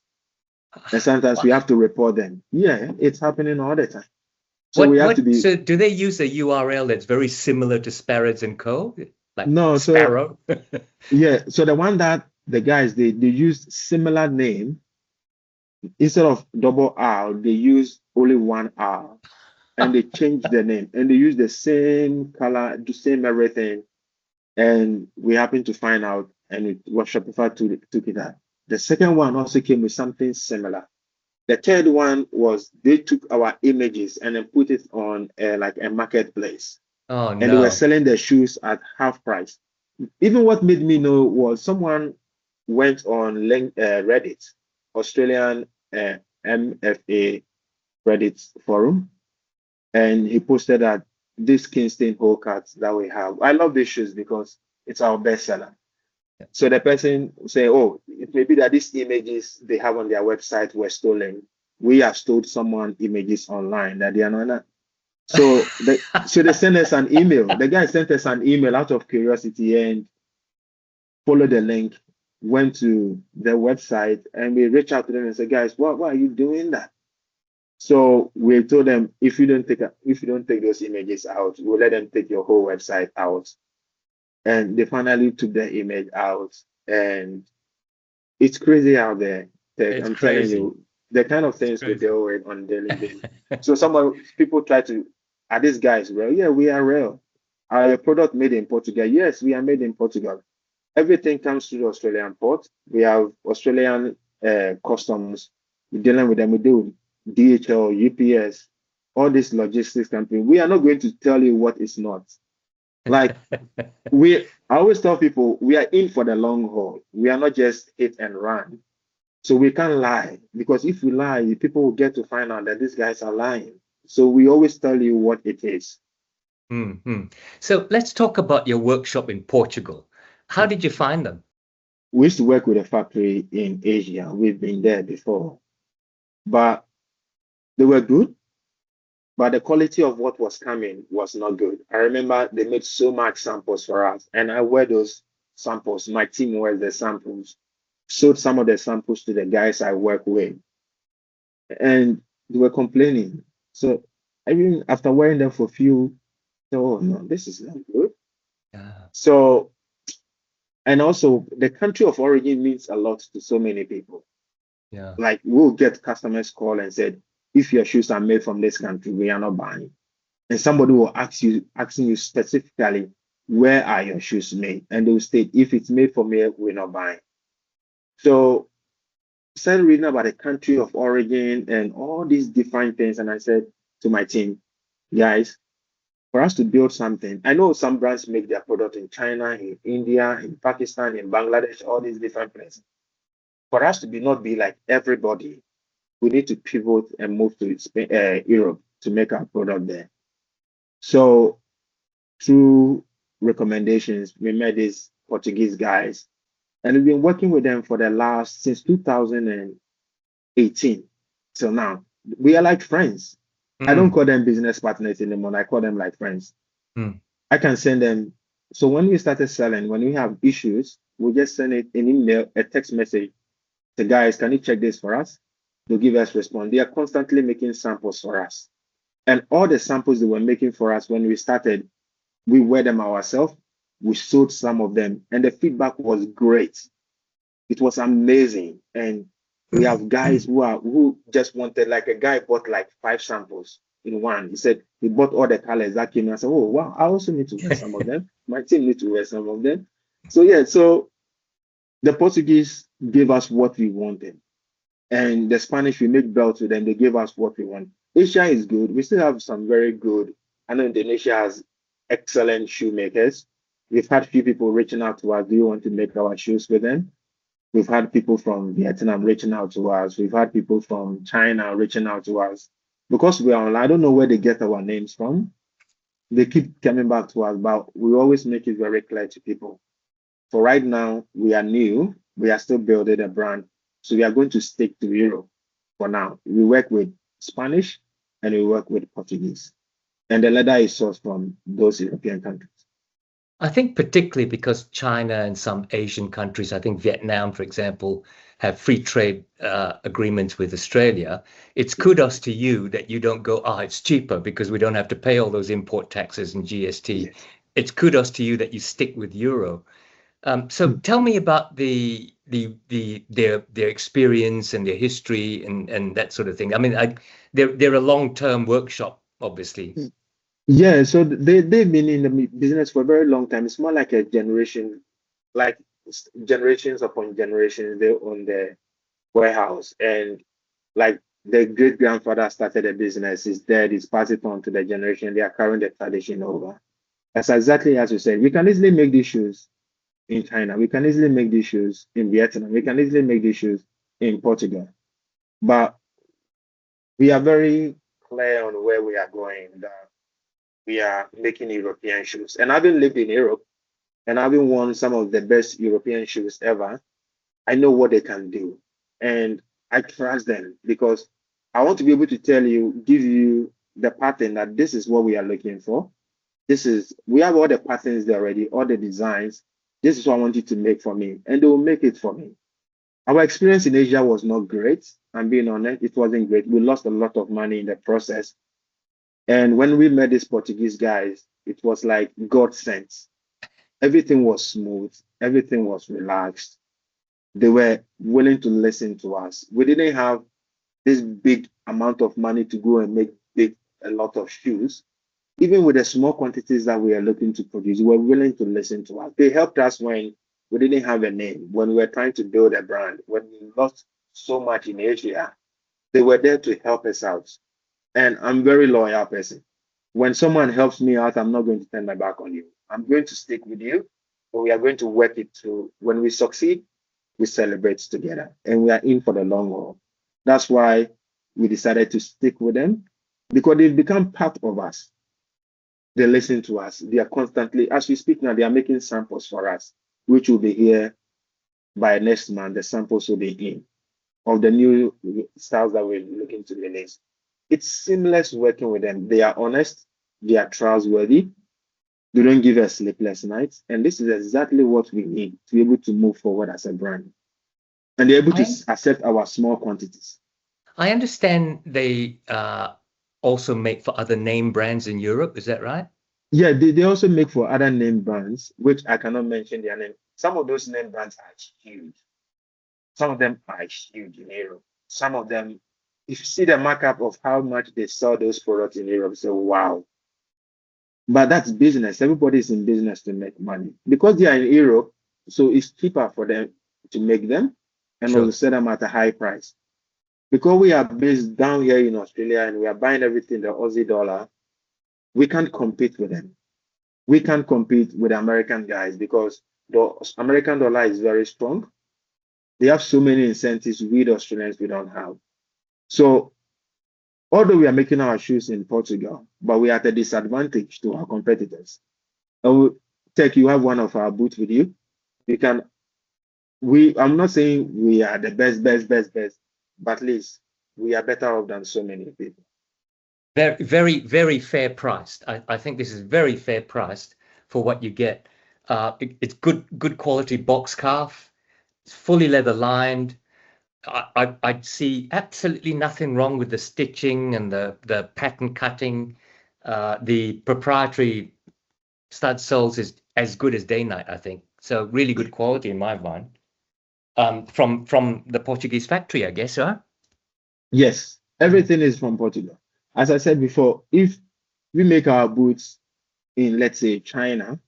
And sometimes Wow. we have to report them. Yeah, it's happening all the time. So we What have to be, so do they use a URL that's very similar to Sparrods and Co? Like no, so Sparrow? yeah, so the one that the guys they used similar name instead of double R, they use only one R and they changed the name and they use the same color, the same everything. And we happened to find out and it was Shopify took it out. The second one also came with something similar. The third one was they took our images and then put it on like a marketplace, Oh and they were no. selling their shoes at half price. Even what made me know was someone went on Reddit, Australian MFA Reddit forum, and he posted that this Kingston whole cards that we have. I love these shoes because it's our bestseller. So the person say, oh, it may be that these images they have on their website were stolen. We have stolen someone images online that they are not. So they sent us an email. The guy sent us an email out of curiosity and followed the link, went to the website, and we reached out to them and said, guys, why are you doing that? So we told them if you don't take those images out, we'll let them take your whole website out. And they finally took the image out and It's crazy out there, Tech. It's I'm telling crazy. you, the kind of It's things we crazy. deal with on a daily basis. So people try to, are these guys real? Yeah, we are real. Are your product made in Portugal? Yes, we are made in Portugal. Everything comes through the Australian port. We have Australian customs. We're dealing with them. We do DHL, UPS, all these logistics company. We are not going to tell you what is not. Like I always tell people, we are in for the long haul. We are not just hit and run. So we can't lie, because if we lie, people will get to find out that these guys are lying. So we always tell you what it is. Hmm. So let's talk about your workshop in Portugal. How did you find them? We used to work with a factory in Asia. We've been there before, but they were good, but the quality of what was coming was not good. I remember they made so much samples for us, and I wear those samples. My team wears the samples, showed some of the samples to the guys I work with, and they were complaining. So even after wearing them for a few, so, oh no, this is not good. Yeah. So, and also the country of origin means a lot to so many people. Yeah. Like we'll get customers call and said, if your shoes are made from this country, we are not buying. And somebody will asking you specifically, where are your shoes made? And they will state, if it's made from here, we're not buying. So started reading about the country of origin and all these different things. And I said to my team, guys, for us to build something, I know some brands make their product in China, in India, in Pakistan, in Bangladesh, all these different places. For us to not be like everybody, we need to pivot and move to Europe to make our product there. So through recommendations, we met these Portuguese guys, and we've been working with them for the last since 2018 till now. We are like friends. I don't Mm. call them business partners anymore. I call them like friends. Mm. I can send them. So when we started selling, when we have issues, we just send it an email, a text message. The guys, can you check this for us? They'll give us response. They are constantly making samples for us. And all the samples they were making for us when we started, we wear them ourselves. We sold some of them, and the feedback was great. It was amazing. And we have guys who just wanted, like a guy bought like 5 samples in one. He said he bought all the colors that came. And I said, oh wow, I also need to wear some of them. My team need to wear some of them. So yeah, so the Portuguese gave us what we wanted. And the Spanish, we make belts with them, they gave us what we want. Asia is good. We still have some very good. I know Indonesia has excellent shoemakers. We've had few people reaching out to us. Do you want to make our shoes with them? We've had people from Vietnam reaching out to us. We've had people from China reaching out to us. Because we are online, I don't know where they get our names from. They keep coming back to us, but we always make it very clear to people. For right now, we are new. We are still building a brand. So we are going to stick to Europe for now. We work with Spanish and we work with Portuguese. And the leather is sourced from those European countries. I think particularly because China and some Asian countries, I think Vietnam, for example, have free trade agreements with Australia. It's kudos to you that you don't go, oh, it's cheaper because we don't have to pay all those import taxes and GST. Yes. It's kudos to you that you stick with euro. So tell me about their experience and their history and that sort of thing. I mean, they're a long-term workshop, obviously. Yeah, so they've been in the business for a very long time. It's more like a generation, like generations upon generations. They own the warehouse, and like the great grandfather started a business, is dead, is passed it on to the generation. They are carrying the tradition over. That's exactly as you said. We can easily make these shoes in China. We can easily make these shoes in Vietnam. We can easily make these shoes in Portugal. But we are very clear on where we are going, that we are making European shoes. And having lived in Europe and having worn some of the best European shoes ever, I know what they can do. And I trust them because I want to be able to tell you, give you the pattern that this is what we are looking for. We have all the patterns there already, all the designs. This is what I want you to make for me. And they will make it for me. Our experience in Asia was not great. I'm being honest, it wasn't great. We lost a lot of money in the process. And when we met these Portuguese guys, it was like God sent. Everything was smooth, everything was relaxed. They were willing to listen to us. We didn't have this big amount of money to go and make a lot of shoes. Even with the small quantities that we are looking to produce, we were willing to listen to us. They helped us when we didn't have a name, when we were trying to build a brand, when we lost so much in Asia. They were there to help us out. And I'm a very loyal person. When someone helps me out, I'm not going to turn my back on you. I'm going to stick with you, but we are going to work it through. When we succeed, we celebrate together, and we are in for the long haul. That's why we decided to stick with them, because they've become part of us. They listen to us. They are constantly, as we speak now, they are making samples for us, which will be here by next month. The samples will be in of the new styles that we're looking to release. It's seamless working with them. They are honest, they are trustworthy, they don't give us sleepless nights. And this is exactly what we need to be able to move forward as a brand. And they're able to accept our small quantities. I understand they also make for other name brands in Europe. Is that right? Yeah, they also make for other name brands, which I cannot mention their name. Some of those name brands are huge. Some of them are huge in Europe. Some of them, if you see the markup of how much they sell those products in Europe, so wow. But that's business. Everybody is in business to make money because they are in Europe. So it's cheaper for them to make them and also sell them at a high price. Because we are based down here in Australia and we are buying everything the Aussie dollar, we can't compete with them. We can't compete with American guys because the American dollar is very strong. They have so many incentives we the Australians we don't have. So although we are making our shoes in Portugal, but we are at a disadvantage to our competitors. Tech, you have one of our booths with you. You can. I'm not saying we are the best, but at least we are better off than so many people. Very, very, very fair priced. I think this is very fair priced for what you get. It's good quality box calf. It's fully leather lined. I see absolutely nothing wrong with the stitching and the pattern cutting. The proprietary stud soles is as good as day night, I think. So really good quality in my mind. From the Portuguese factory, I guess, huh? Yes, everything is from Portugal. As I said before, if we make our boots in, let's say, China,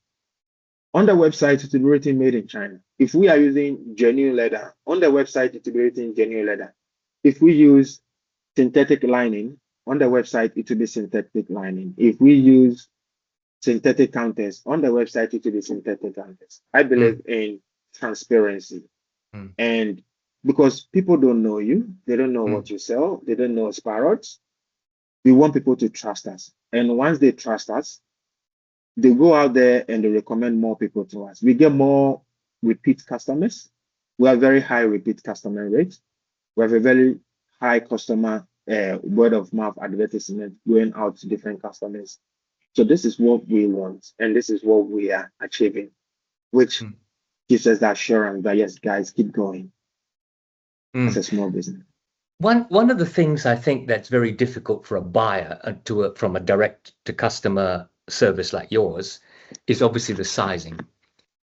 on the website, it will be written made in China. If we are using genuine leather, on the website, it will be written genuine leather. If we use synthetic lining, on the website, it will be synthetic lining. If we use synthetic counters, on the website, it will be synthetic counters. I believe in transparency. And because people don't know you, they don't know what you sell, they don't know Sparrods, we want people to trust us. And once they trust us, they go out there and they recommend more people to us. We get more repeat customers. We have very high repeat customer rate. We have a very high customer word of mouth advertisement going out to different customers. So this is what we want, and this is what we are achieving, which gives us the assurance that yes, guys, keep going. As a small business. One of the things I think that's very difficult for a buyer from a direct to customer service like yours is obviously the sizing.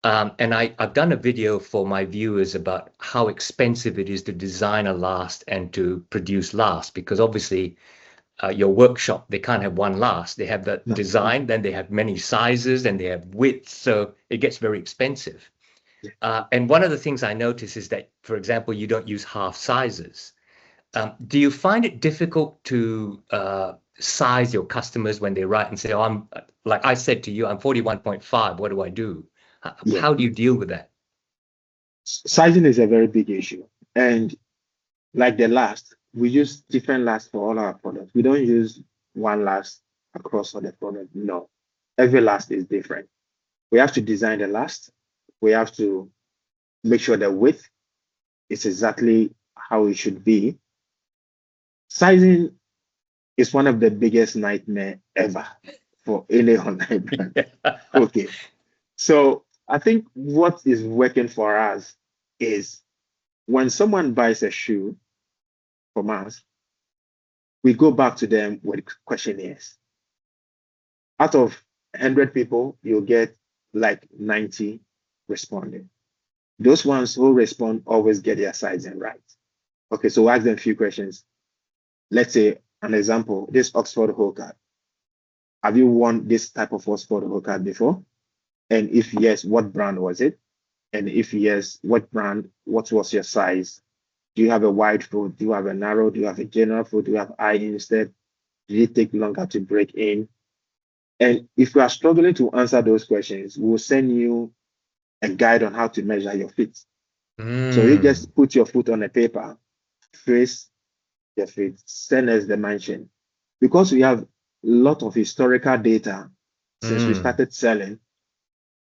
And I've done a video for my viewers about how expensive it is to design a last and to produce last, because obviously your workshop, they can't have one last. They have the design, then they have many sizes, and they have widths, so it gets very expensive. And one of the things I notice is that, for example, you don't use half sizes. Do you find it difficult to size your customers when they write and say, "Oh, like I said to you, I'm 41.5. What do I do?" How do you deal with that? Sizing is a very big issue. And like the last, we use different lasts for all our products. We don't use one last across all the product. No, every last is different. We have to design the last. We have to make sure the width is exactly how it should be. Sizing is one of the biggest nightmare ever for any online brand. Okay. So I think what is working for us is when someone buys a shoe from us, we go back to them with questionnaires. Out of 100 people, you'll get like 90 responding. Those ones who respond always get their sizing right. Okay, so we'll ask them a few questions. Let's say an example, this Oxford Hole card. Have you worn this type of Oxford Hole card before? And if yes, what brand was it? And if yes, what brand, what was your size? Do you have a wide foot? Do you have a narrow? Do you have a general foot? Do you have high instead? Did it take longer to break in? And if you are struggling to answer those questions, we'll send you a guide on how to measure your feet. So you Mm. just put your foot on a paper, trace your feet, send us the dimension. Because we have a lot of historical data since we Mm. started selling,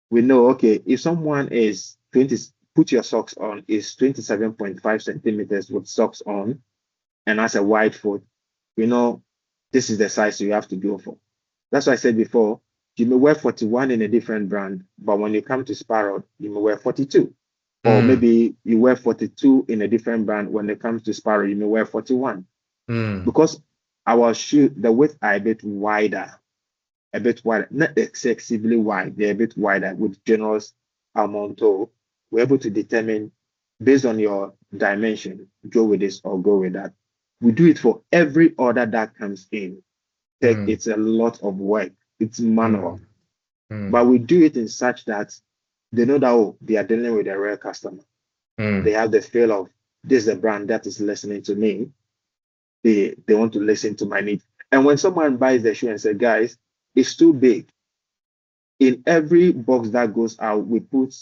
we know, okay, if someone is 20, put your socks on, is 27.5 centimeters with socks on and has a wide foot, we know this is the size you have to go for. That's why I said before, you may wear 41 in a different brand, but when you come to Sparrow, you may wear 42. Or Mm. maybe you wear 42 in a different brand. When it comes to Sparrow, you may wear 41. Mm. Because our shoe, the width are a bit wider, not excessively wide, they're a bit wider with generous almond toe. We're able to determine based on your dimension, go with this or go with that. We do it for every order that comes in. Mm. It's a lot of work, it's Mm. manual, Mm. but we do it in such that they know that, oh, they are dealing with a real customer. They Mm. have the feel of this is a brand that is listening to me. They want to listen to my needs. And when someone buys the shoe and says, guys, it's too big, in every box that goes out, we put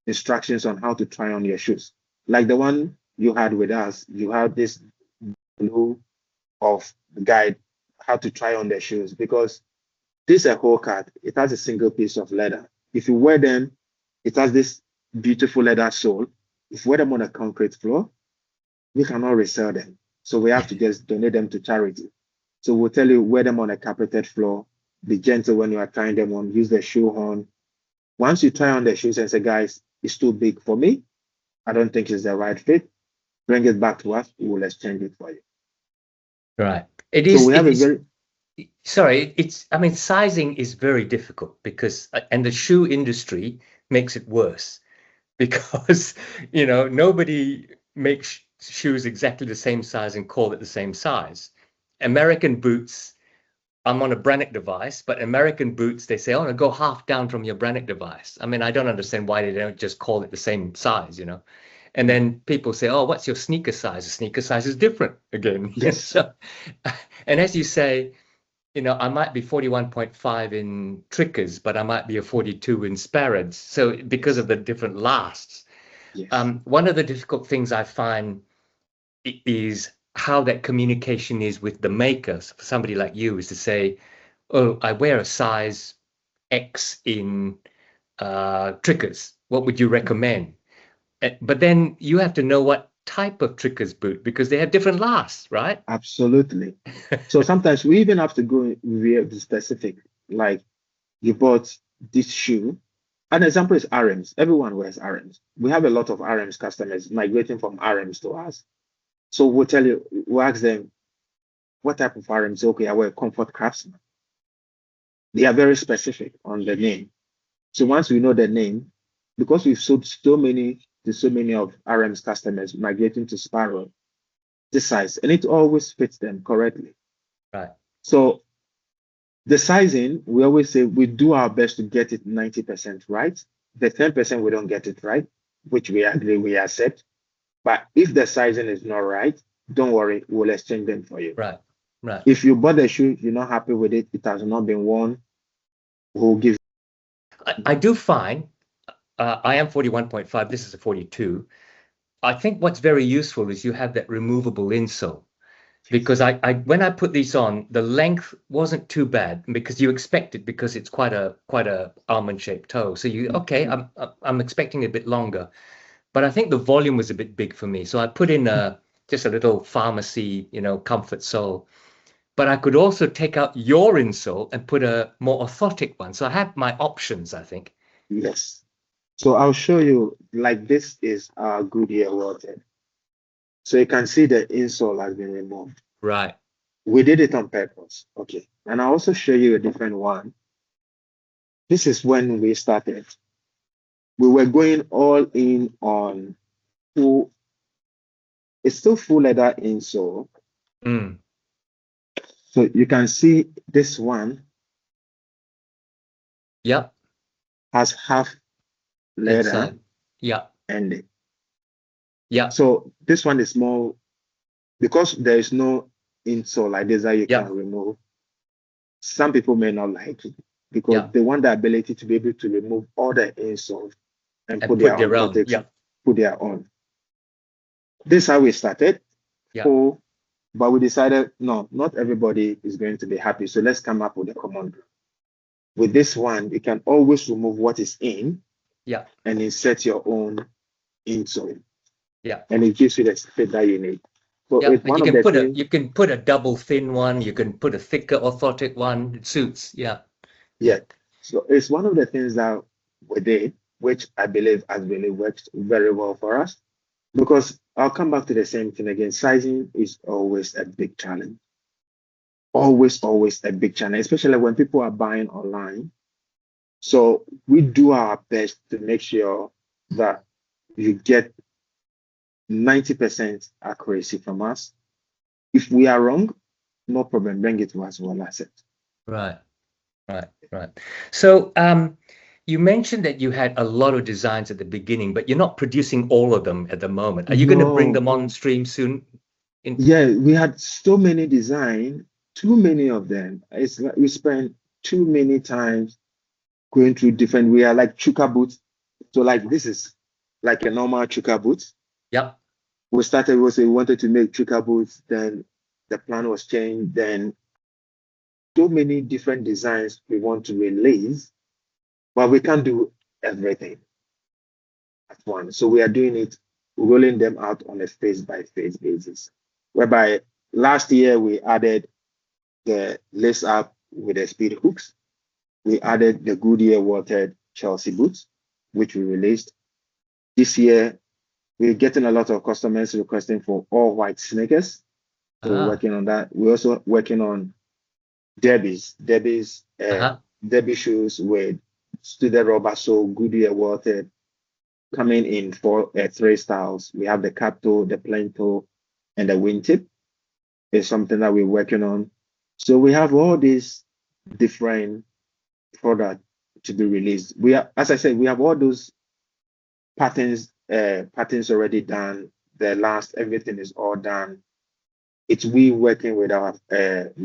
instructions on how to try on your shoes. Like the one you had with us, you have this blue of guide how to try on the shoes because this is a whole card. It has a single piece of leather. If you wear them, it has this beautiful leather sole. If you wear them on a concrete floor, we cannot resell them. So we have to just donate them to charity. So we'll tell you wear them on a carpeted floor. Be gentle when you are trying them on. Use the shoe horn. Once you try on the shoes and say, guys, it's too big for me. I don't think it's the right fit. Bring it back to us. We will exchange it for you. Right. It So is. we It have a is. very Sorry. It's. I mean, sizing is very difficult because, and the shoe industry makes it worse because nobody makes shoes exactly the same size and call it the same size. American boots. I'm on a Brannock device, but American boots, they say, oh, no, go half down from your Brannock device. I mean, I don't understand why they don't just call it the same size. And then people say, oh, what's your sneaker size? The sneaker size is different again. yes, So, and as you say, I might be 41.5 in Trickers, but I might be a 42 in Sparrods. So because yes, of the different lasts. yes, One of the difficult things I find is how that communication is with the makers. For somebody like you is to say, oh, I wear a size X in Trickers. What would you recommend? But then you have to know what type of Trickers boot because they have different lasts, right? absolutely. So sometimes we even have to go very specific. Like you bought this shoe. An example is RMs. Everyone wears RMs. We have a lot of RMs customers migrating from RMs to us. So we'll tell you, we'll ask them, what type of RMs? Okay, I wear Comfort Craftsman. They are very specific on the name. So once we know the name, because we've sold so many of RM's customers migrating to Sparrow, this size, and it always fits them correctly. Right. So the sizing, we always say we do our best to get it 90% right. The 10% we don't get it right, which we agree, we accept. But if the sizing is not right, don't worry, we'll exchange them for you. Right. Right. If you bought the shoe, you're not happy with it, it has not been worn, we'll give I do find I am 41.5. This is a 42. I think what's very useful is you have that removable insole you. because I when I put these on, the length wasn't too bad because you expect it because it's quite a almond shaped toe. So okay, I'm expecting a bit longer, but I think the volume was a bit big for me. So I put in just a little pharmacy, comfort sole. But I could also take out your insole and put a more orthotic one. So I have my options, I think. Yes. So I'll show you, like this is our Goodyear Welt. So you can see the insole has been removed. Right. We did it on purpose. Okay. And I'll also show you a different one. This is when we started. we were going all in on full, it's still full leather insole. Mm. So you can see this one Yep. has half leather Inside. Yeah. and Yeah. so this one is more because there is no insole like this that you can Yep. remove. Some people may not like it because Yeah. they want the ability to be able to remove all the insoles and And put their put own their own. protection, Yeah. put their own. This is how we started. Yeah. Full, but we decided no, not everybody is going to be happy. So let's come up with a common ground. With this one, you can always remove what is in Yeah. and insert your own insole, Yeah. and it gives you the speed that you need. So Yeah. it's And one of the things. you can put a double thin one, you can put a thicker orthotic one. It suits. Yeah. Yeah. So it's one of the things that we did, which I believe has really worked very well for us. Because I'll come back to the same thing again. Sizing is always a big challenge. Always a big challenge, especially when people are buying online. So we do our best to make sure that you get 90% accuracy from us. If we are wrong, no problem, bring it to us, we'll accept. Right. Right. Right. So you mentioned that you had a lot of designs at the beginning, but you're not producing all of them at the moment. Are you going to bring No, them on stream soon? In yeah, we had so many design, too many of them. It's like we spent too many times going through different. We are like chuka boots. So like this is like a normal chuka boot. Yep. We started we wanted to make chuka boots, then the plan was changed. Then so many different designs we want to release, but we can't do everything at once. So we are doing it, rolling them out on a phase by phase basis. Whereby last year we added the lace up with the speed hooks. We added the Goodyear watered Chelsea boots, which we released. This year, we're getting a lot of customers requesting for all white sneakers. So we're Ah. working on that. We're also working on Uh-huh. Derby shoes with student rubber sole, Goodyear watered, coming in for three styles. We have the cap toe, the plain toe, and the wingtip is something that we're working on. So we have all these different product to be released. We are, as I said, we have all those patterns already done. The last everything is all done. It's we working with our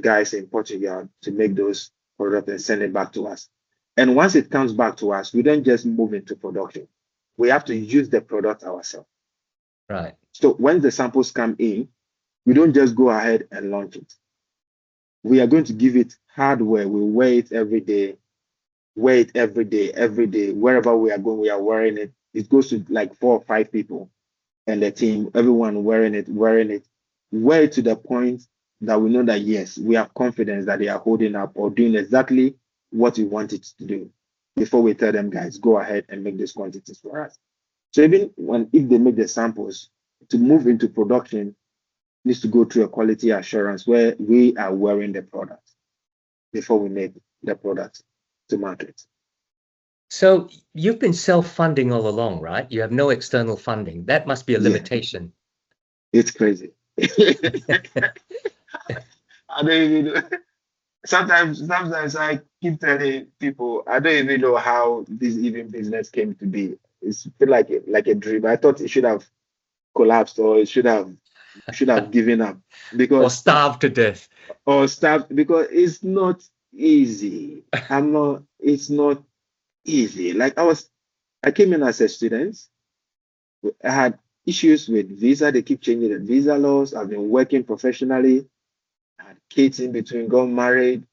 guys in Portugal to make those products and send it back to us. And once it comes back to us, we don't just move into production. We have to use the product ourselves. Right. So when the samples come in, we don't just go ahead and launch it. We are going to give it hardware. We wear it every day. Wherever we are going, we are wearing it. It goes to like 4 or 5 people and the team, everyone wearing it, wear it to the point that we know that yes, we have confidence that they are holding up or doing exactly what we want it to do before we tell them, guys, go ahead and make these quantities for us. So even when if they make the samples to move into production, needs to go through a quality assurance where we are wearing the product before we make the product to market. So you've been self-funding all along, right? You have no external funding. That must be a Yeah, limitation. it's crazy. I don't even know. Sometimes I keep telling people I don't even know how this even business came to be. It's feel like a dream. I thought it should have collapsed or it should have given up Or because starved to death. or stopped because it's not easy. It's not easy. I came in as a student. I had issues with visa. They keep changing the visa laws. I've been working professionally. I had kids in between, got married.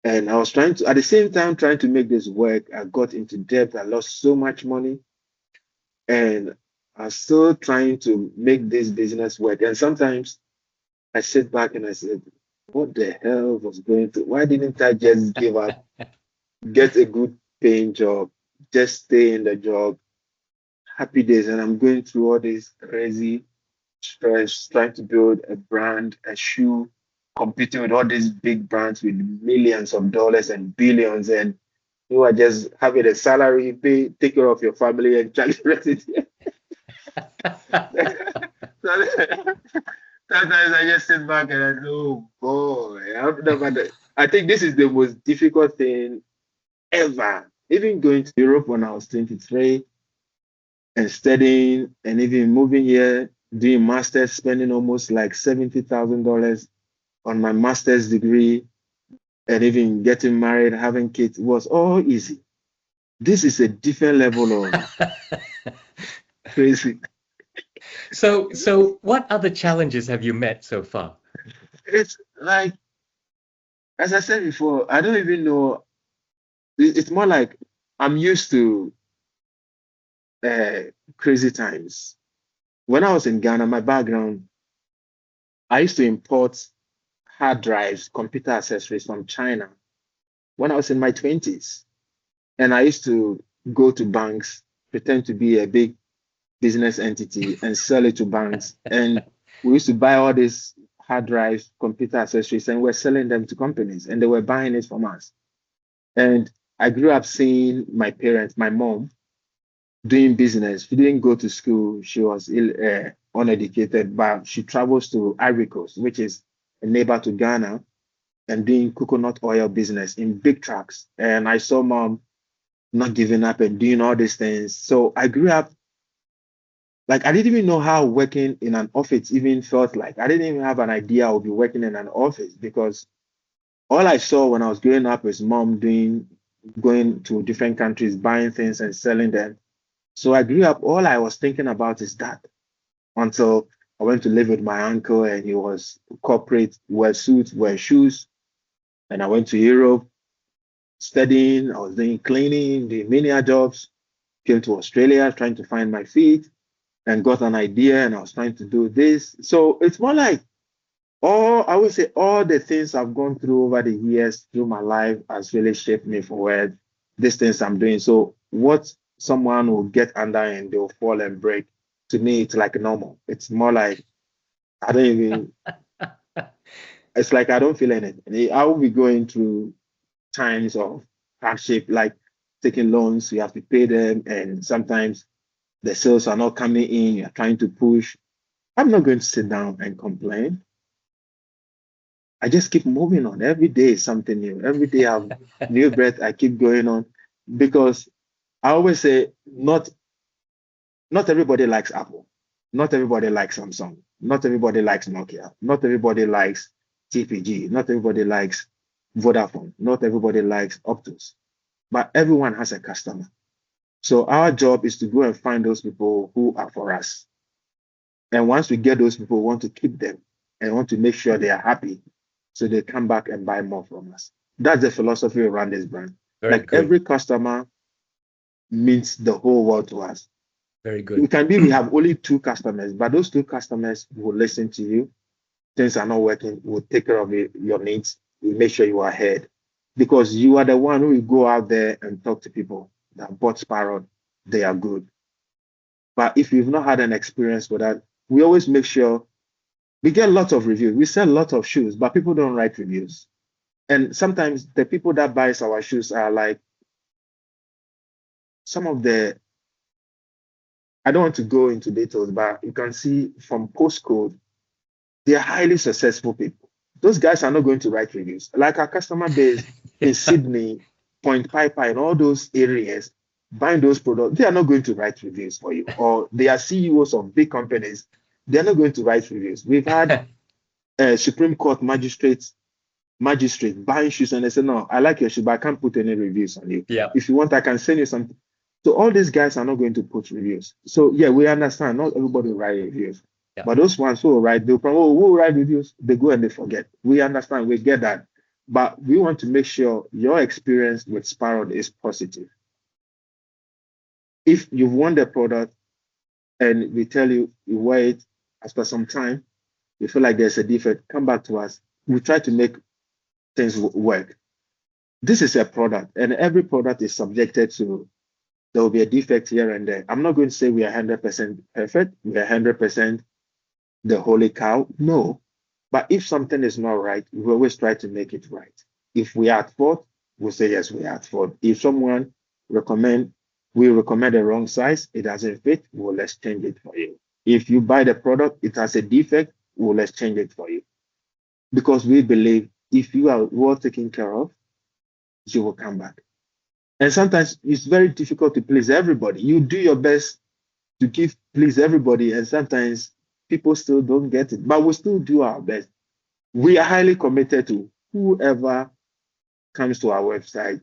And I was trying to, at the same time, trying to make this work. I got into debt. I lost so much money. And I'm still trying to make this business work. And sometimes I sit back and I said, what the hell was going through? Why didn't I just give up, get a good paying job, just stay in the job, happy days? And I'm going through all this crazy stress, trying to build a brand, a shoe, competing with all these big brands with millions of dollars and billions. And You are just having a salary, pay, take care of your family, and charge rest it. Sometimes I just sit back and I know, boy, I've never done. I think this is the most difficult thing ever. Even going to Europe when I was 23 and studying and even moving here, doing masters, spending almost like $70,000 on my master's degree, and even getting married, having kids was all easy. This is a different level of crazy. So what other challenges have you met so far? It's like, as I said before, I don't even know. It's more like I'm used to uh, crazy times. When I was in Ghana, my background, I used to import hard drives, computer accessories from China when I was in my 20s. And I used to go to banks, pretend to be a big business entity and sell it to banks. And we used to buy all these hard drives, computer accessories, and we're selling them to companies, and they were buying it from us. And I grew up seeing my parents, my mom, doing business. She didn't go to school. She was uneducated, but she travels to Ivory Coast, which is a neighbor to Ghana, and doing coconut oil business in big trucks. And I saw mom not giving up and doing all these things. So I grew up like I didn't even know how working in an office even felt like. I didn't even have an idea I would be working in an office because all I saw when I was growing up is mom going to different countries, buying things and selling them. So I grew up, all I was thinking about is that until I went to live with my uncle and he was corporate, wear suits, wear shoes. And I went to Europe studying, I was doing cleaning, doing menial jobs, came to Australia trying to find my feet and got an idea and I was trying to do this. So it's more like I would say all the things I've gone through over the years through my life has really shaped me for where these things I'm doing. So what someone will get under and they'll fall and break, to me, it's like normal. It's more like I don't even, it's like I don't feel anything. I will be going through times of hardship, like taking loans, you have to pay them, and sometimes the sales are not coming in, you're trying to push. I'm not going to sit down and complain. I just keep moving on. Every day is something new. Every day I have new breath. I keep going on because I always say not everybody likes Apple. Not everybody likes Samsung. Not everybody likes Nokia. Not everybody likes TPG. Not everybody likes Vodafone. Not everybody likes Optus. But everyone has a customer. So our job is to go and find those people who are for us. And once we get those people, we want to keep them and want to make sure they are happy so they come back and buy more from us. That's the philosophy around this brand. Very Like good. every customer means the whole world to us. Very good. It can be we have only two customers, but those two customers will listen to you. Things are not working, will take care of your needs, will make sure you are ahead. Because you are the one who will go out there and talk to people that bought Sparrow, they are good. But if you've not had an experience with that, we always make sure we get lots of reviews. We sell lots of shoes, but people don't write reviews. And sometimes the people that buys our shoes are like some of the, I don't want to go into details, but you can see from postcode, they are highly successful people. Those guys are not going to write reviews. Like our customer base in Sydney, Point Piper, and all those areas, buying those products, they are not going to write reviews for you. Or they are CEOs of big companies. They are not going to write reviews. We've had Supreme Court magistrate buying shoes and they say, no, I like your shoe, but I can't put any reviews on you. Yeah. If you want, I can send you something. So all these guys are not going to put reviews. So yeah, we understand. Not everybody will write reviews. Yeah. But those ones who will write, they'll probably, oh, who will write reviews? They go and they forget. We understand, we get that. But we want to make sure your experience with Sparrow is positive. If you've won the product and we tell you you wear it after some time, you feel like there's a defect, come back to us. We try to make things work. This is a product, and every product is subjected to there will be a defect here and there. I'm not going to say we are 100% perfect, we are 100% the holy cow. No. But if something is not right, we always try to make it right. If we are at fault, we'll say yes, we are at fault. If someone recommend we recommend the wrong size, it doesn't fit, we'll exchange it for you. If you buy the product, it has a defect, we'll exchange it for you. Because we believe if you are well taken care of, you will come back. And sometimes it's very difficult to please everybody. You do your best to give please everybody, and sometimes people still don't get it. But we still do our best. We are highly committed to whoever comes to our website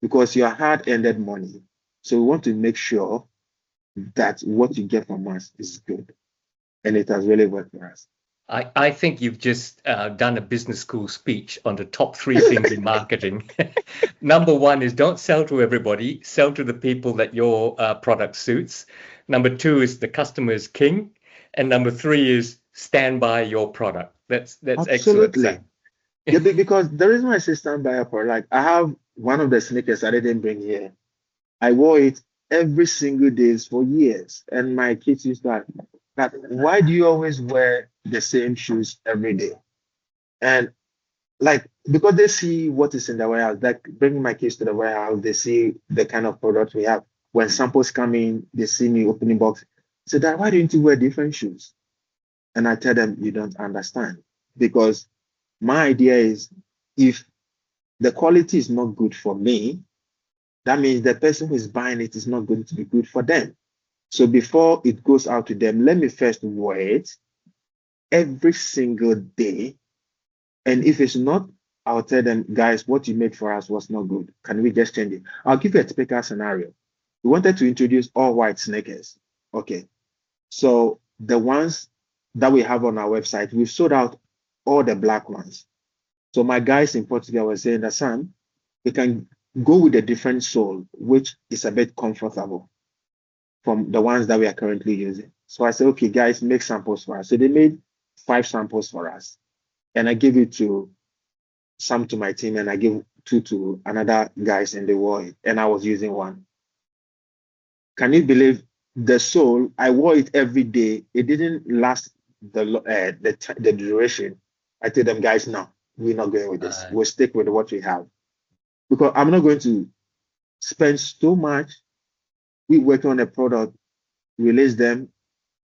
because your hard-earned money. So we want to make sure that what you get from us is good. And it has really worked for us. I think you've just done a business school speech on the top three things in marketing. Number one is don't sell to everybody, sell to the people that your product suits. Number two is the customer is king. And number three is stand by your product. That's excellent, Absolutely. Sam. Yeah, because the reason why I say stand by a product, I have one of the sneakers I didn't bring here. I wore it every single day for years. And my kids used to ask, "Dad, why do you always wear the same shoes every day?" And like, because they see what is in the warehouse, like bringing my kids to the warehouse, they see the kind of product we have. When samples come in, they see me opening box. So that why don't you wear different shoes? And I tell them, you don't understand. Because my idea is if the quality is not good for me, that means the person who is buying it is not going to be good for them. So before it goes out to them, let me first wear it every single day. And if it's not, I'll tell them, guys, what you made for us was not good. Can we just change it? I'll give you a typical scenario. We wanted to introduce all white sneakers. Okay. So the ones that we have on our website, we've sold out all the black ones. So my guys in Portugal were saying that, Sam, we can go with a different sole, which is a bit comfortable from the ones that we are currently using. So I said, okay, guys, make samples for us. So they made 5 samples for us. And I gave it to some to my team, and I gave 2 to another guys in the world, and I was using 1. Can you believe the sole? I wore it every day. It didn't last the duration. I told them, guys, no, we're not going with this. We'll stick with what we have because I'm not going to spend so much. We work on a product, release them,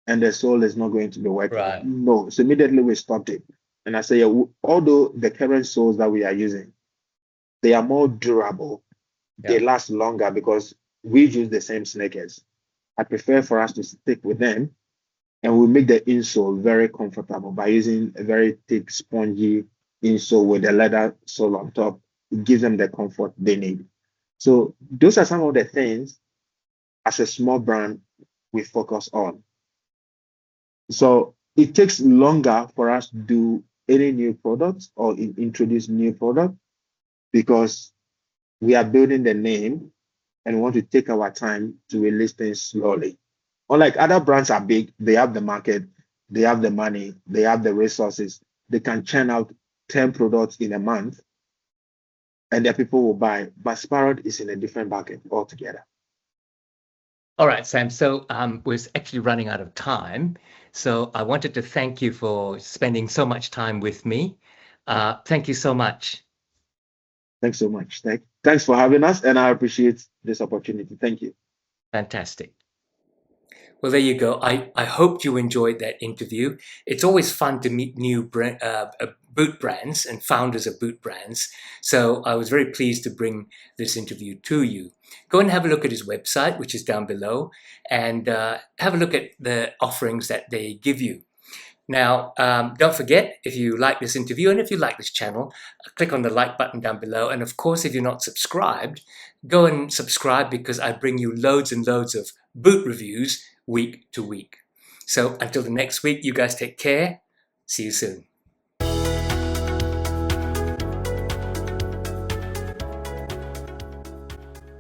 and the sole is not going to be working. Right. No, so immediately we stopped it. And I say, yeah, although the current soles that we are using, they are more durable, they Yeah. last longer because we use the same sneakers. I prefer for us to stick with them, and we make the insole very comfortable by using a very thick, spongy insole with a leather sole on top. It gives them the comfort they need. So those are some of the things as a small brand we focus on. So it takes longer for us to do any new products or introduce new product because we are building the name and want to take our time to release things slowly. Unlike other brands are big, they have the market, they have the money, they have the resources. They can churn out 10 products in a month and the people will buy. But Sparrod is in a different bucket altogether. All right, Sam. So we're actually running out of time. So I wanted to thank you for spending so much time with me. Thank you so much. Thanks so much. Thanks for having us, and I appreciate this opportunity. Thank you. Fantastic. Well, there you go. I hope you enjoyed that interview. It's always fun to meet new boot brands and founders of boot brands. So I was very pleased to bring this interview to you. Go and have a look at his website, which is down below, and have a look at the offerings that they give you. Now, don't forget, if you like this interview and if you like this channel, click on the like button down below. And of course, if you're not subscribed, go and subscribe because I bring you loads and loads of boot reviews week to week. So until the next week, you guys take care. See you soon.